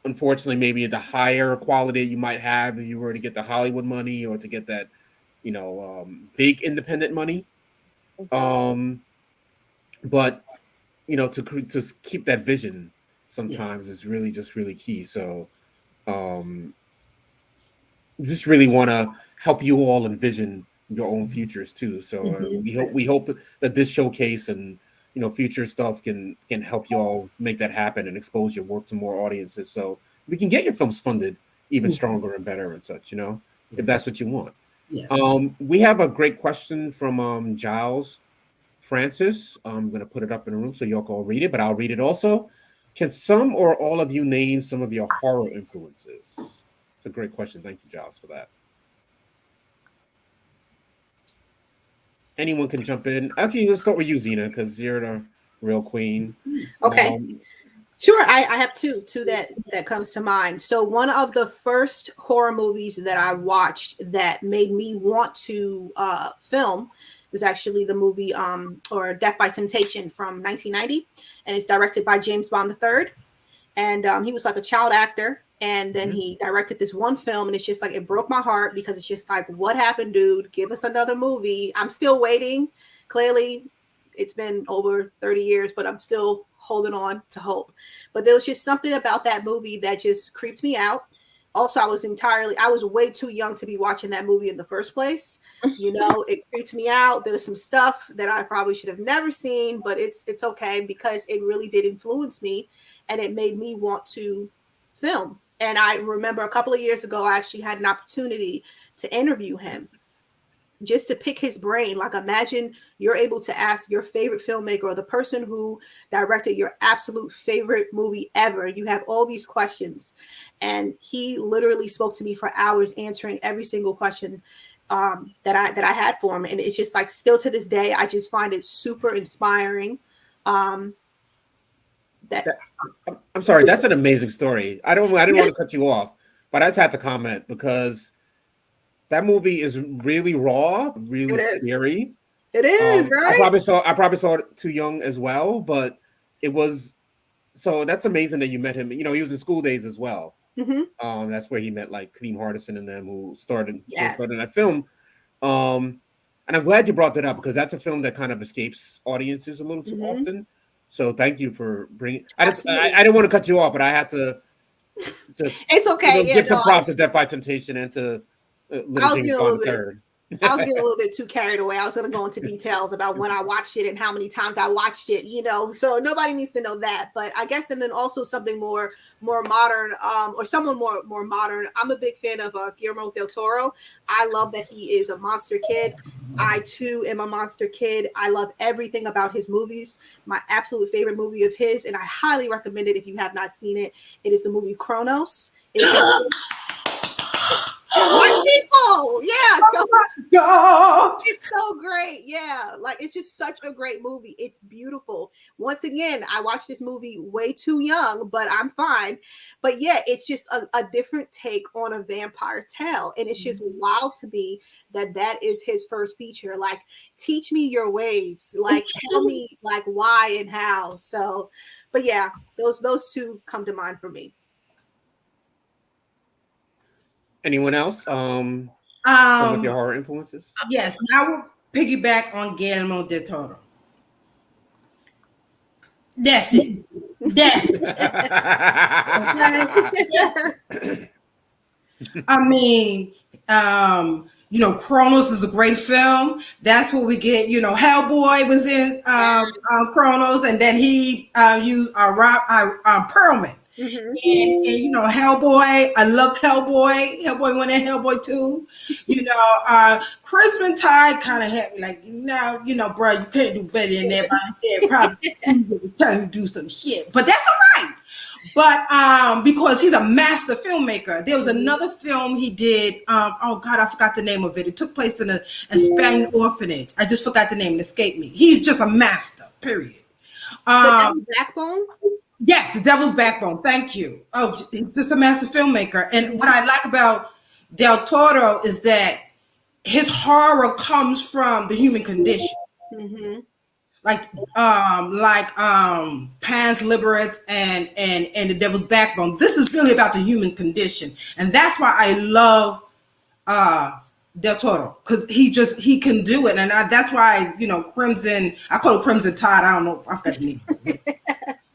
unfortunately, maybe the higher quality you might have if you were to get the Hollywood money or to get that, big independent money. But to keep that vision sometimes is really just really key. So just really want to help you all envision your own futures too. So we hope that this showcase and future stuff can help you all make that happen and expose your work to more audiences, so we can get your films funded even stronger and better and such. If that's what you want. We have a great question from Giles Francis. I'm going to put it up in the room so y'all can all read it, but I'll read it also. Can some or all of you name some of your horror influences? It's a great question. Thank you, Giles, for that. Anyone can jump in. Actually, let's start with you, Xena, because you're the real queen. Okay. Sure. I have two that comes to mind. So one of the first horror movies that I watched that made me want to film is actually the movie or Death by Temptation from 1990, and it's directed by James Bond III. And he was like a child actor, and then he directed this one film, and it's just like, it broke my heart because it's just like, what happened, dude? Give us another movie. I'm still waiting. Clearly, it's been over 30 years, but I'm still holding on to hope. But there was just something about that movie that just creeped me out. Also, I was way too young to be watching that movie in the first place. It creeped me out. There was some stuff that I probably should have never seen, but it's okay because it really did influence me, and it made me want to film. And I remember a couple of years ago, I actually had an opportunity to interview him, just to pick his brain. Like, imagine you're able to ask your favorite filmmaker or the person who directed your absolute favorite movie ever. You have all these questions, and he literally spoke to me for hours, answering every single question that I had for him. And it's just like, still to this day, I just find it super inspiring. I'm sorry, that's an amazing story. I didn't want to cut you off, but I just had to comment because that movie is really raw, really It is. scary. It is, I right? probably saw it too young as well, but it was so that's amazing that you met him. He was in School Days as well. Mm-hmm. That's where he met like Kadeem Hardison and them who both Yes. started in that film. Um, and I'm glad you brought that up because that's a film that kind of escapes audiences a little too Mm-hmm. often. So thank you for bringing. Absolutely. I didn't want to cut you off, but I had to just It's okay. Yeah, give no, some props to Death by Temptation and to Little I was James getting a Bond little the bit. Third. I was getting a little bit too carried away. I was going to go into details about when I watched it and how many times I watched it, so nobody needs to know that. But I guess, and then also something more modern, or someone more modern. I'm a big fan of Guillermo Del Toro. I love that he is a monster kid. I too am a monster kid. I love everything about his movies. My absolute favorite movie of his, and I highly recommend it if you have not seen it. It is the movie Kronos. It is white people, yeah. So God. it's so great, yeah. Like it's just such a great movie. It's beautiful. Once again, I watched this movie way too young, but I'm fine. But yeah, it's just a different take on a vampire tale, and it's just wild to me that is his first feature. Like, teach me your ways. Like, tell me like why and how. So, but yeah, those two come to mind for me. Anyone else? Some of your horror influences. Yes, I will piggyback on Guillermo del Toro. That's it. That's it. Okay? I mean, Kronos is a great film. That's what we get. Hellboy was in Kronos, and then he used Perlman. Mm-hmm. And Hellboy, I love Hellboy. Hellboy 1 and Hellboy 2. Chris Tide kind of had me like, bro, you can't do better than that. But probably trying to do some shit. But that's all right. But because he's a master filmmaker. There was another film he did. Oh God, I forgot the name of it. It took place in a Spanish orphanage. I just forgot the name. It escaped me. He's just a master, period. The Devil's Backbone. Yes, The Devil's Backbone. Thank you. Oh, he's just a master filmmaker. And what I like about Del Toro is that his horror comes from the human condition. Mm-hmm. Like Pan's Labyrinth and The Devil's Backbone. This is really about the human condition. And that's why I love Del Toro, because he can do it. And that's why, Crimson, I call it Crimson Tide. I don't know. I forgot the name.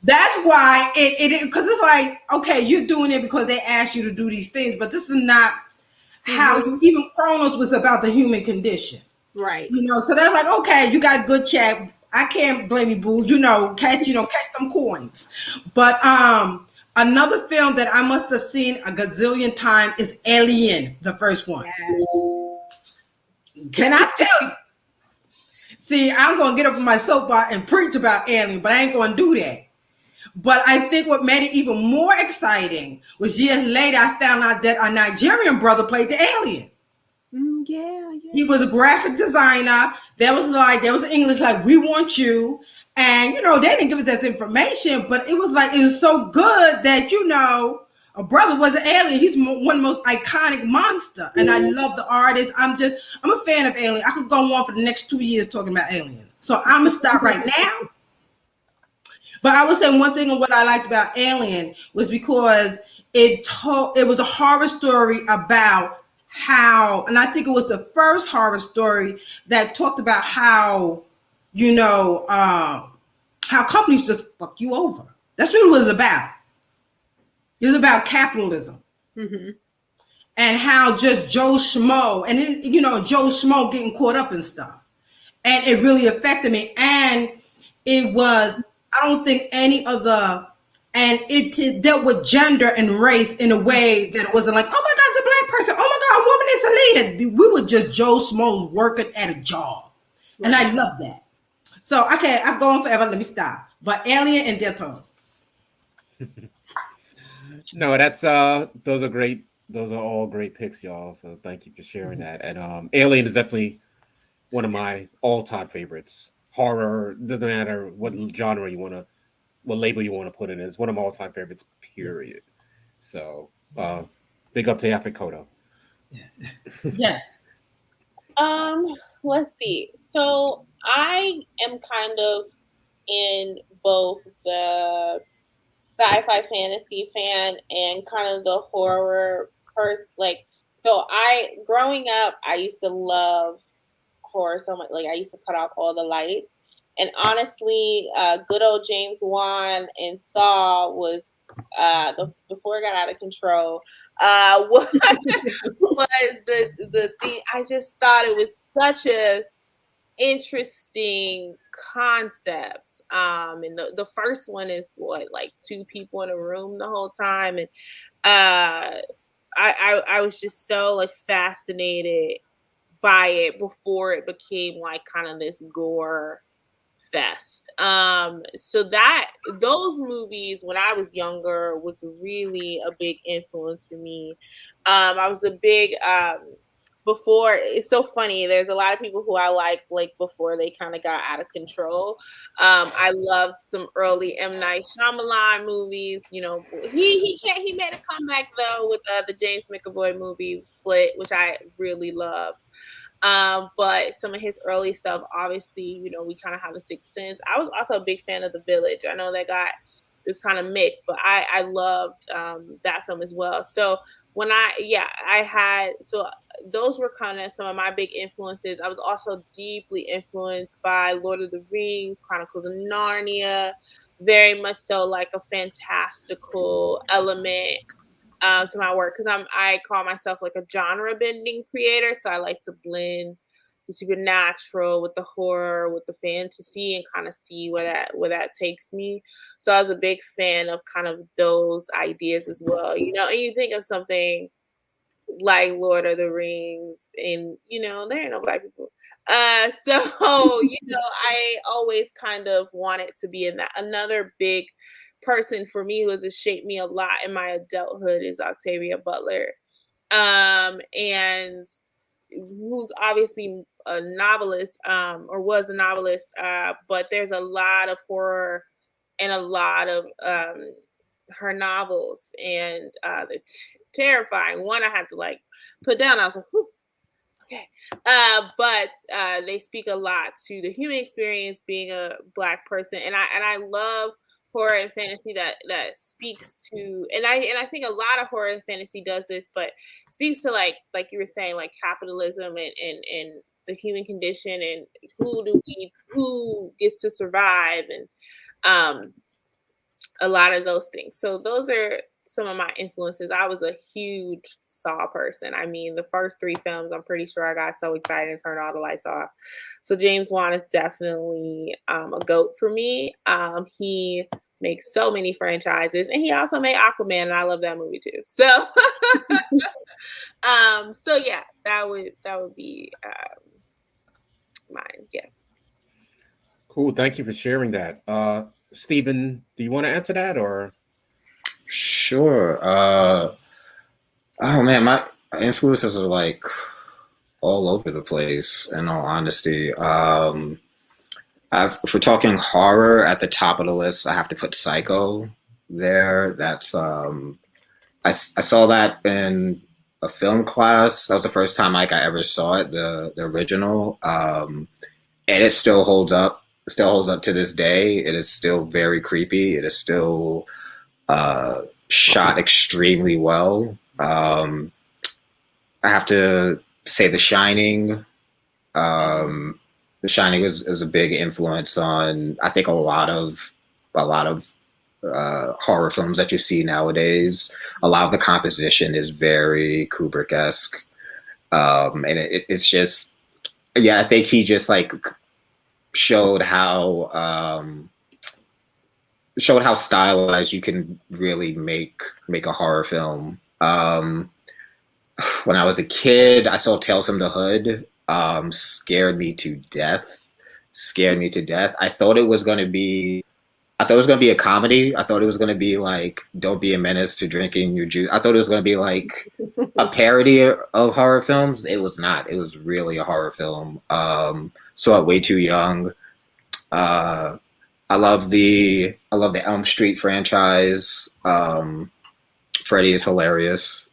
That's why it because it's like, okay, you're doing it because they asked you to do these things, but this is not how you, even Kronos was about the human condition. Right. So they're like, okay, you got good chat. I can't blame you, boo. Catch them coins. But another film that I must have seen a gazillion times is Alien, the first one. Yes. Can I tell you? See, I'm gonna get up on my soapbox and preach about Alien, but I ain't gonna do that. But I think what made it even more exciting was years later I found out that a Nigerian brother played the alien. Yeah. He was a graphic designer. There was English like, we want you. And, they didn't give us that information, but it was so good that, a brother was an alien. He's one of the most iconic monster. And I love the artist. I'm a fan of Alien. I could go on for the next 2 years talking about Alien. So I'm going to stop right now. But I would say one thing of what I liked about Alien was because it was a horror story about how, and I think it was the first horror story that talked about how, how companies just fuck you over. That's what it was about. It was about capitalism. Mm-hmm. And how just Joe Schmo, and then, Joe Schmo getting caught up in stuff. And it really affected me. And it was, I don't think any of and it dealt with gender and race in a way that it wasn't like, oh my God, it's a black person. Oh my God, a woman is a leader. We were just Joe Schmoes working at a job. Right. And I love that. So, okay, I'm going forever. Let me stop. But Alien and Del Toro. No, that's those are great. Those are all great picks, y'all. So thank you for sharing that. And Alien is definitely one of my all-time favorites. Horror, doesn't matter what genre what label you want to put in, is one of my all-time favorites, period. So Big up to Yaphet Kotto. Yeah. Let's see. So I am kind of in both the sci-fi fantasy fan and kind of the horror person. Like, so growing up, I used to love horror so much. Like, I used to cut off all the lights. And honestly, good old James Wan and Saw was before it got out of control. Was the thing. I just thought it was such a interesting concept. And the first one is what, like two people in a room the whole time, and I was just so like fascinated by it before it became like kind of this gore fest. So that those movies when I was younger was really a big influence for me. I was a big before. It's so funny. There's a lot of people who I like before they kind of got out of control. I loved some early M. Night Shyamalan movies. You know, he made a comeback though with the James McAvoy movie Split, which I really loved. But some of his early stuff, obviously, you know, we kind of have a sixth sense. I was also a big fan of The Village. I know that got this kind of mixed, but I loved that film as well. So when so those were kind of some of my big influences. I was also deeply influenced by Lord of the Rings, Chronicles of Narnia, very much so like a fantastical element to my work, because I call myself like a genre bending creator. So I like to blend the supernatural with the horror with the fantasy and kind of see where that takes me. So I was a big fan of kind of those ideas as well, you know. And you think of something like Lord of the Rings, and you know there ain't no black people. So you know I always kind of wanted to be in that. Another big person for me who has shaped me a lot in my adulthood is Octavia Butler, and who's obviously a novelist, or was a novelist, but there's a lot of horror and a lot of her novels, and they're terrifying. One I had to like put down. I was like, whew, okay. But they speak a lot to the human experience being a Black person, and I love horror and fantasy that speaks to, and I think a lot of horror and fantasy does this, but speaks to like you were saying, like capitalism and the human condition, and who gets to survive, and a lot of those things. So those are some of my influences. I was a huge Saw person. I mean, the first 3 films, I'm pretty sure I got so excited and turned all the lights off. So James Wan is definitely a GOAT for me. He makes so many franchises, and he also made Aquaman, and I love that movie too. So, so yeah, that would be mine. Yeah. Cool. Thank you for sharing that. Stephen, do you want to answer that or? Sure. Oh man, my influences are like all over the place, in all honesty. If we're talking horror, at the top of the list, I have to put Psycho there. That's I saw that in a film class. That was the first time like I ever saw it, the original, and it still holds up. It still holds up to this day. It is still very creepy. It is still shot extremely well. I have to say The Shining. The Shining is a big influence on, I think, a lot of horror films that you see nowadays. A lot of the composition is very Kubrick-esque, and it's just, yeah, I think he just like showed how stylized you can really make a horror film. When I was a kid, I saw Tales from the Hood. Scared me to death. I thought it was going to be a comedy. I thought it was going to be like, don't be a menace to drinking your juice. I thought it was going to be like a parody of horror films. It was not. It was really a horror film. Saw it way too young. I love the Elm Street franchise. Freddy is hilarious.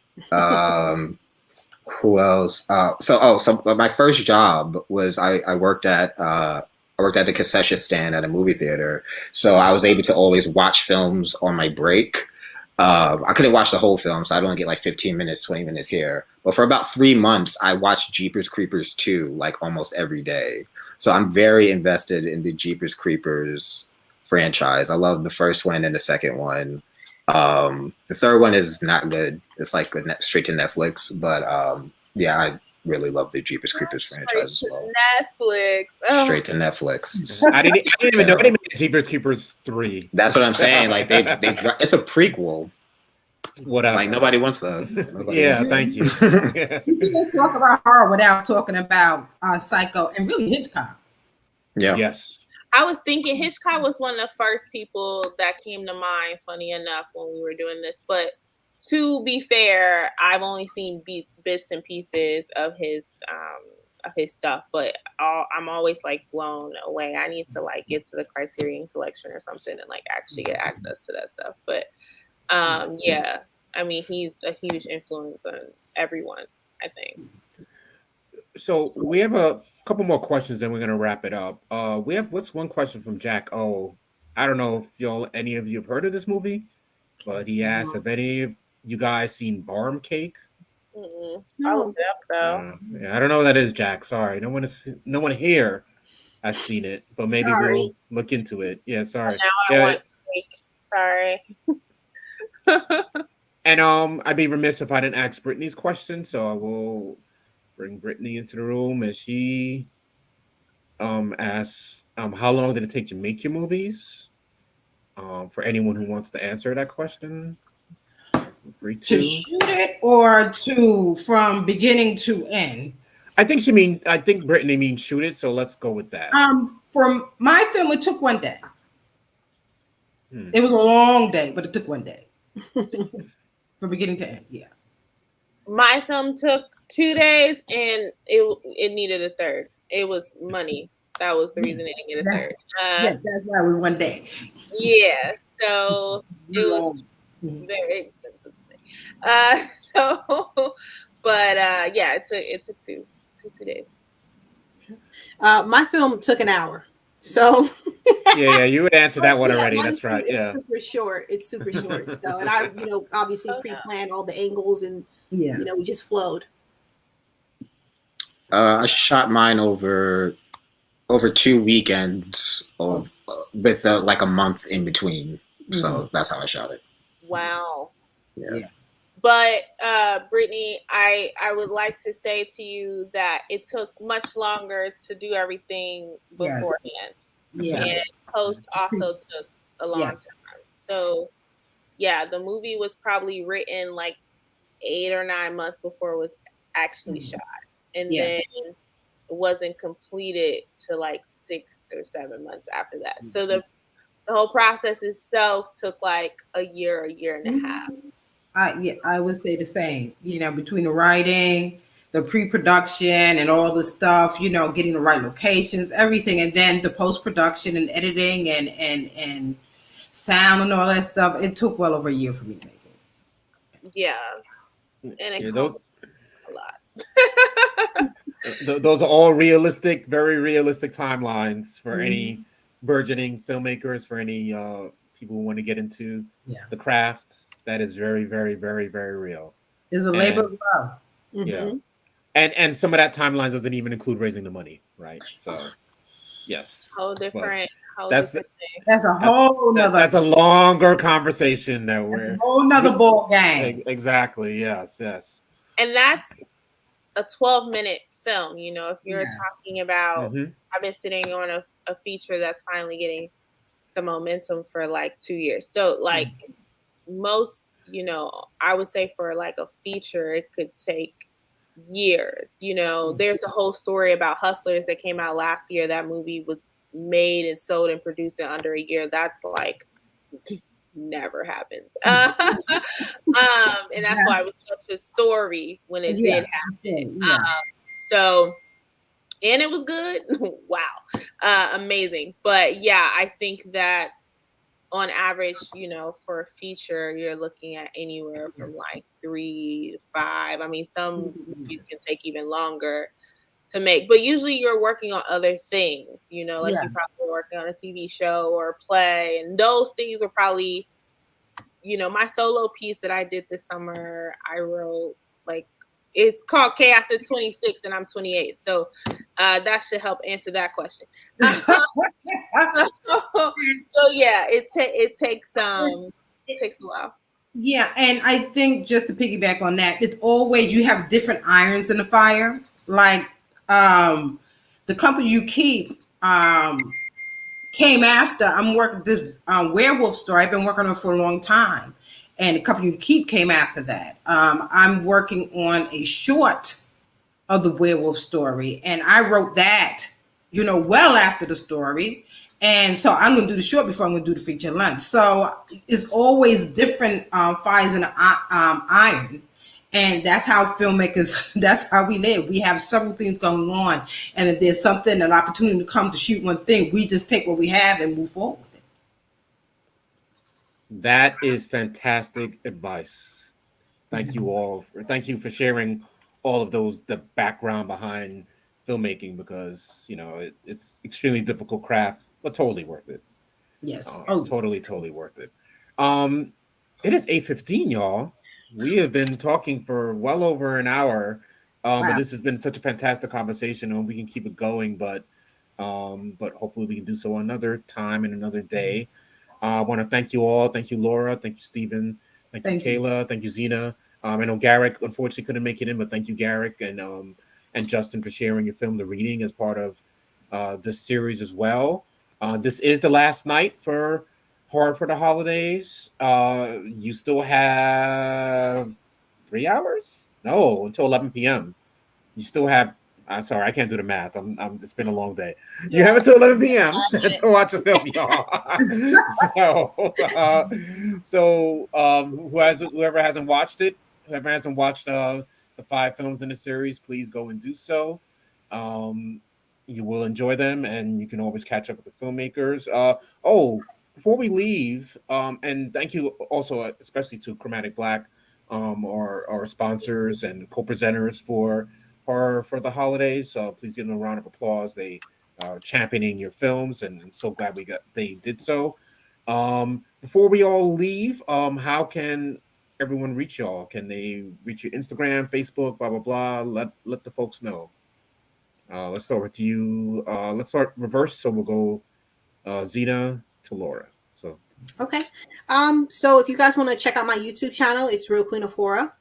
Who else? So my first job was I worked at the concession stand at a movie theater. So I was able to always watch films on my break. I couldn't watch the whole film, so I'd only get like 15 minutes, 20 minutes here. But for about 3 months, I watched Jeepers Creepers 2 like almost every day. So I'm very invested in the Jeepers Creepers franchise. I love the first one and the second one. The third one is not good. It's like straight to Netflix, but yeah, I really love the Jeepers Creepers franchise as well. Netflix. Oh. Straight to Netflix. I didn't even know they made Jeepers Creepers 3. That's what I'm saying. Like it's a prequel. Whatever. Like nobody wants that. Thank you. We can talk about horror without talking about Psycho and really Hitchcock. Yeah. Yes. I was thinking Hitchcock was one of the first people that came to mind, funny enough, when we were doing this. But to be fair, I've only seen bits and pieces of his stuff, but I'm always like blown away. I need to like get to the Criterion Collection or something and like actually get access to that stuff. But yeah, I mean, he's a huge influence on everyone, I think. So we have a couple more questions, then we're going to wrap it up. We have what's one question from Jack O. I don't know if any of you have heard of this movie, but he asked, have any of you guys seen Barm Cake? I looked it up though. Yeah, I don't know what that is, Jack. Sorry, no one here has seen it, but maybe we'll look into it. Yeah, sorry. Now I want cake. Sorry. And I'd be remiss if I didn't ask Brittany's question, so I will bring Brittany into the room as she asks, how long did it take to make your movies? For anyone who wants to answer that question. To shoot it or from beginning to end? I think Brittany means shoot it, so let's go with that. From my film, it took 1 day. It was a long day, but it took 1 day. From beginning to end, yeah. My film took 2 days, and it needed a third. It was money. That was the reason it didn't get a third. Yeah, that's why it was 1 day. Yeah, so it was very expensive. Yeah, it took two days. My film took an hour. So yeah, you would answer that one already. That's right. It's super short. So, and I, obviously pre-planned all the angles, and we just flowed. I shot mine over 2 weekends, with like a month in between. So that's how I shot it. Wow. Yeah. But Brittany, I would like to say to you that it took much longer to do everything beforehand. Yeah. And post also took a long time. So yeah, the movie was probably written like 8 or 9 months before it was actually shot. And then it wasn't completed to like 6 or 7 months after that. So the whole process itself took like a year and a half. I would say the same. Between the writing, the pre-production, and all the stuff. Getting the right locations, everything, and then the post-production and editing and sound and all that stuff. It took well over a year for me to make it. Yeah, and it costs a lot. Those are all realistic, very realistic timelines for any burgeoning filmmakers, for any people who want to get into the craft. That is very, very, very, very real. It's a labor of love. Yeah. And some of that timeline doesn't even include raising the money, right? So, yes. Whole different. That's a whole nother. That's a longer conversation that we're. A whole nother ball game. Exactly. Yes. And that's a 12-minute film. If you're talking about, I've been sitting on a feature that's finally getting some momentum for like 2 years. So like most, I would say for like a feature, it could take years. There's a whole story about Hustlers that came out last year. That movie was made and sold and produced in under a year. That's like never happens. And that's why it was such a story when it did happen. So, and it was good. Wow. Amazing. But yeah, I think that on average, for a feature, you're looking at anywhere from like 3 to 5. I mean, some movies can take even longer to make, but usually you're working on other things, like Yeah. you're probably working on a TV show or a play, and those things were probably, my solo piece that I did this summer, I wrote like, it's called Chaos at 26 and I'm 28. So that should help answer that question. So yeah, it takes a while. Yeah, and I think just to piggyback on that, it's always you have different irons in the fire. Like the company you keep came after. I'm working this werewolf story. I've been working on it for a long time, and the company you keep came after that. I'm working on a short of the werewolf story, and I wrote that, well after the story. And so I'm going to do the short before I'm going to do the feature length. So it's always different fires in the iron. And that's how filmmakers, that's how we live. We have several things going on. And if there's something, an opportunity to come to shoot one thing, we just take what we have and move forward with it. That is fantastic advice. Thank you all. Thank you for sharing all of the background behind filmmaking, because it's extremely difficult craft, but totally worth it. Yes. Totally worth it. It is 8:15, y'all. We have been talking for well over an hour, Wow. but this has been such a fantastic conversation, and we can keep it going. But hopefully we can do so another time and another day. I want to thank you all. Thank you, Laura. Thank you, Stephen. Thank you, Kayla. Thank you, Xena. I know Garrick unfortunately couldn't make it in, but thank you, Garrick, and Justin, for sharing your film, The Reading, as part of this series as well. This is the last night for Horror for the Holidays. You still have 3 hours? No, until 11 p.m. You still have. I'm sorry, I can't do the math. It's been a long day. You have until 11 p.m. to watch a film, y'all. Whoever hasn't watched it, whoever hasn't watched the 5 films in the series, please go and do so. You will enjoy them, and you can always catch up with the filmmakers. Before we leave, and thank you also, especially to Chromatic Black, our sponsors and co-presenters for the holidays. Please give them a round of applause. They are championing your films, and I'm so glad they did so. Before we all leave, how can everyone reach y'all? Can they reach your Instagram, Facebook, blah blah blah? Let the folks know. Let's start with you. Let's start reverse. So we'll go Xena to Laura. So okay. So if you guys want to check out my YouTube channel, it's Real Queen of Horror.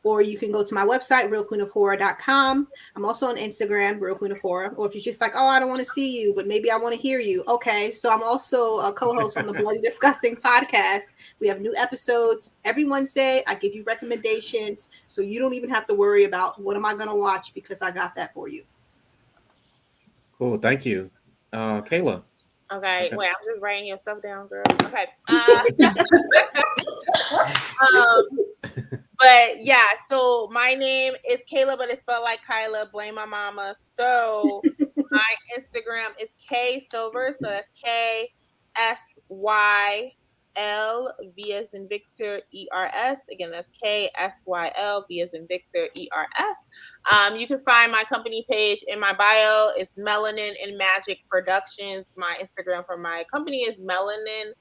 Or you can go to my website, realqueenofhorror.com. I'm also on Instagram, Real Queen of Horror. Or if you're just like, oh, I don't want to see you, but maybe I want to hear you. Okay, so I'm also a co-host on the Bloody Disgusting podcast. We have new episodes every Wednesday. I give you recommendations, so you don't even have to worry about what am I going to watch, because I got that for you. Cool, thank you. Kayla. Okay, wait, I'm just writing your stuff down, girl. Okay. But yeah, so my name is Kayla, but it's spelled like Kyla. Blame my mama. So my Instagram is K Silver. So that's KSYL V as in Victor ERS. Again, that's KSYL V as in Victor ERS. You can find my company page in my bio. It's Melanin and Magic Productions. My Instagram for my company is Melanin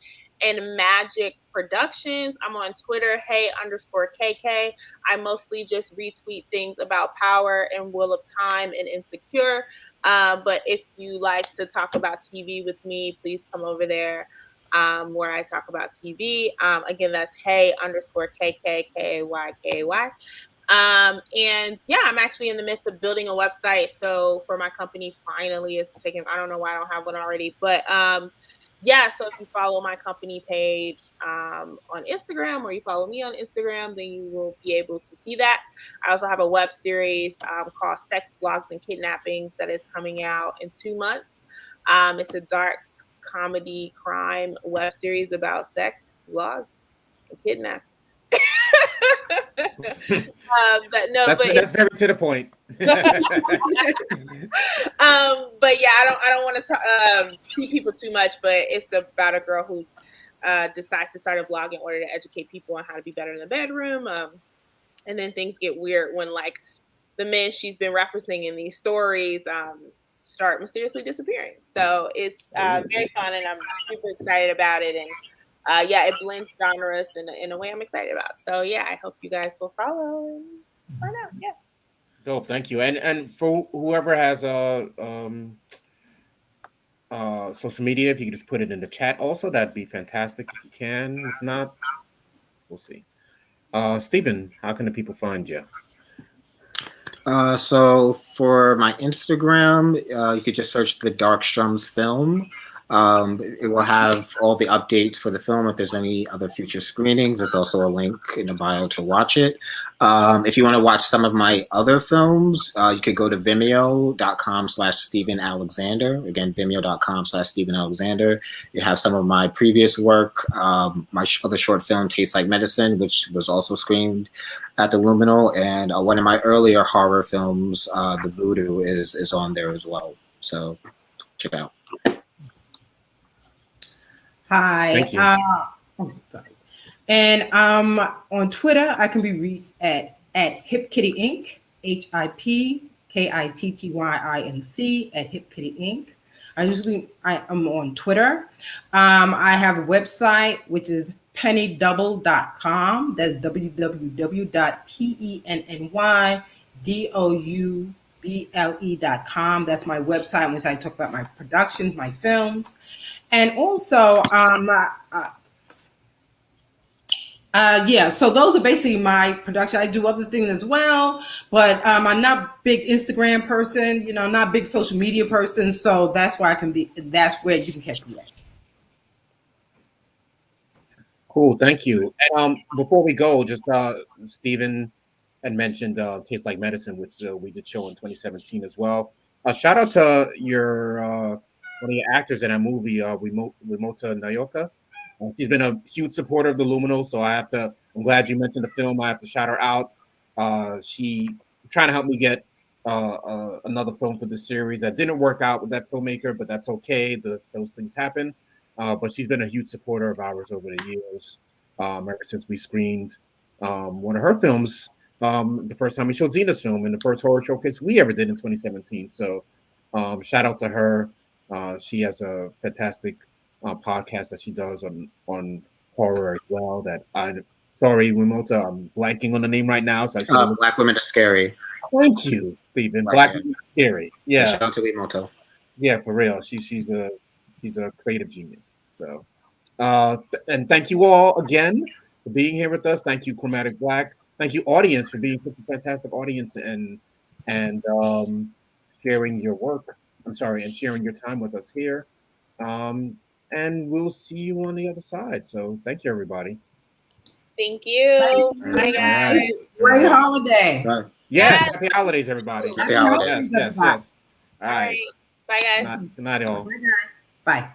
and Magic Productions. I'm on Twitter, hey_KK. I mostly just retweet things about Power and Wheel of Time and Insecure. But if you like to talk about TV with me, please come over there where I talk about TV. Again, that's hey_KK, KAY. And yeah, I'm actually in the midst of building a website. So for my company, finally, it's taking, I don't know why I don't have one already, but yeah, so if you follow my company page on Instagram, or you follow me on Instagram, then you will be able to see that. I also have a web series called Sex, Blogs, and Kidnappings that is coming out in 2 months. It's a dark comedy crime web series about sex, blogs, and kidnapping. That's very to the point. But yeah, I don't want to keep people too much, but it's about a girl who decides to start a vlog in order to educate people on how to be better in the bedroom. And then things get weird when like the men she's been referencing in these stories start mysteriously disappearing. So it's very fun, and I'm super excited about it. And yeah, it blends genres in a way I'm excited about. So yeah, I hope you guys will follow and find out. Yeah. Dope, thank you. And for whoever has social media, if you could just put it in the chat also, that'd be fantastic if you can. If not, we'll see. Stephen, how can the people find you? So for my Instagram, you could just search the Darkstrums film. It will have all the updates for the film. If there's any other future screenings, there's also a link in the bio to watch it. If you want to watch some of my other films, you could go to vimeo.com/Stephen Alexander. Again, vimeo.com/Stephen Alexander. You have some of my previous work. My other short film, Tastes Like Medicine, which was also screened at the Luminal, and one of my earlier horror films, The Voodoo, is on there as well. So check it out. Hi. Thank you. And on Twitter, I can be reached at Hip Kitty Inc. HIPKITTYINC at Hip Kitty Inc. I am on Twitter. I have a website which is pennydouble.com. That's www.pennydouble.com. That's my website in which I talk about my productions, my films. And also, so those are basically my production. I do other things as well, but I'm not a big Instagram person, not a big social media person. So that's why that's where you can catch me at. Cool, thank you. And before we go, just Stephen had mentioned Tastes Like Medicine, which we did show in 2017 as well. Shout out to your one of your actors in that movie, Wimota Nayoka. She's been a huge supporter of the Luminal, so I'm glad you mentioned the film. I have to shout her out. She trying to help me get another film for this series. That didn't work out with that filmmaker, but that's okay. Those things happen. But she's been a huge supporter of ours over the years, ever since we screened one of her films the first time we showed Xena's film in the first horror showcase we ever did in 2017. So shout out to her. She has a fantastic podcast that she does on horror as well. Sorry, Wimota, I'm blanking on the name right now. So I should Black Women Are Scary. Thank you, Stephen. Black Women Are Scary. Yeah. Shout out to Wimota. Yeah, for real. She's a creative genius. So, and thank you all again for being here with us. Thank you, Chromatic Black. Thank you, audience, for being such a fantastic audience and sharing your work. And sharing your time with us here. And we'll see you on the other side. So, thank you, everybody. Thank you. Bye, guys. Right. Great holiday. Right. Yes, happy holidays, everybody. Happy holidays. Yes. All right. Bye, guys. Good night, all. Bye.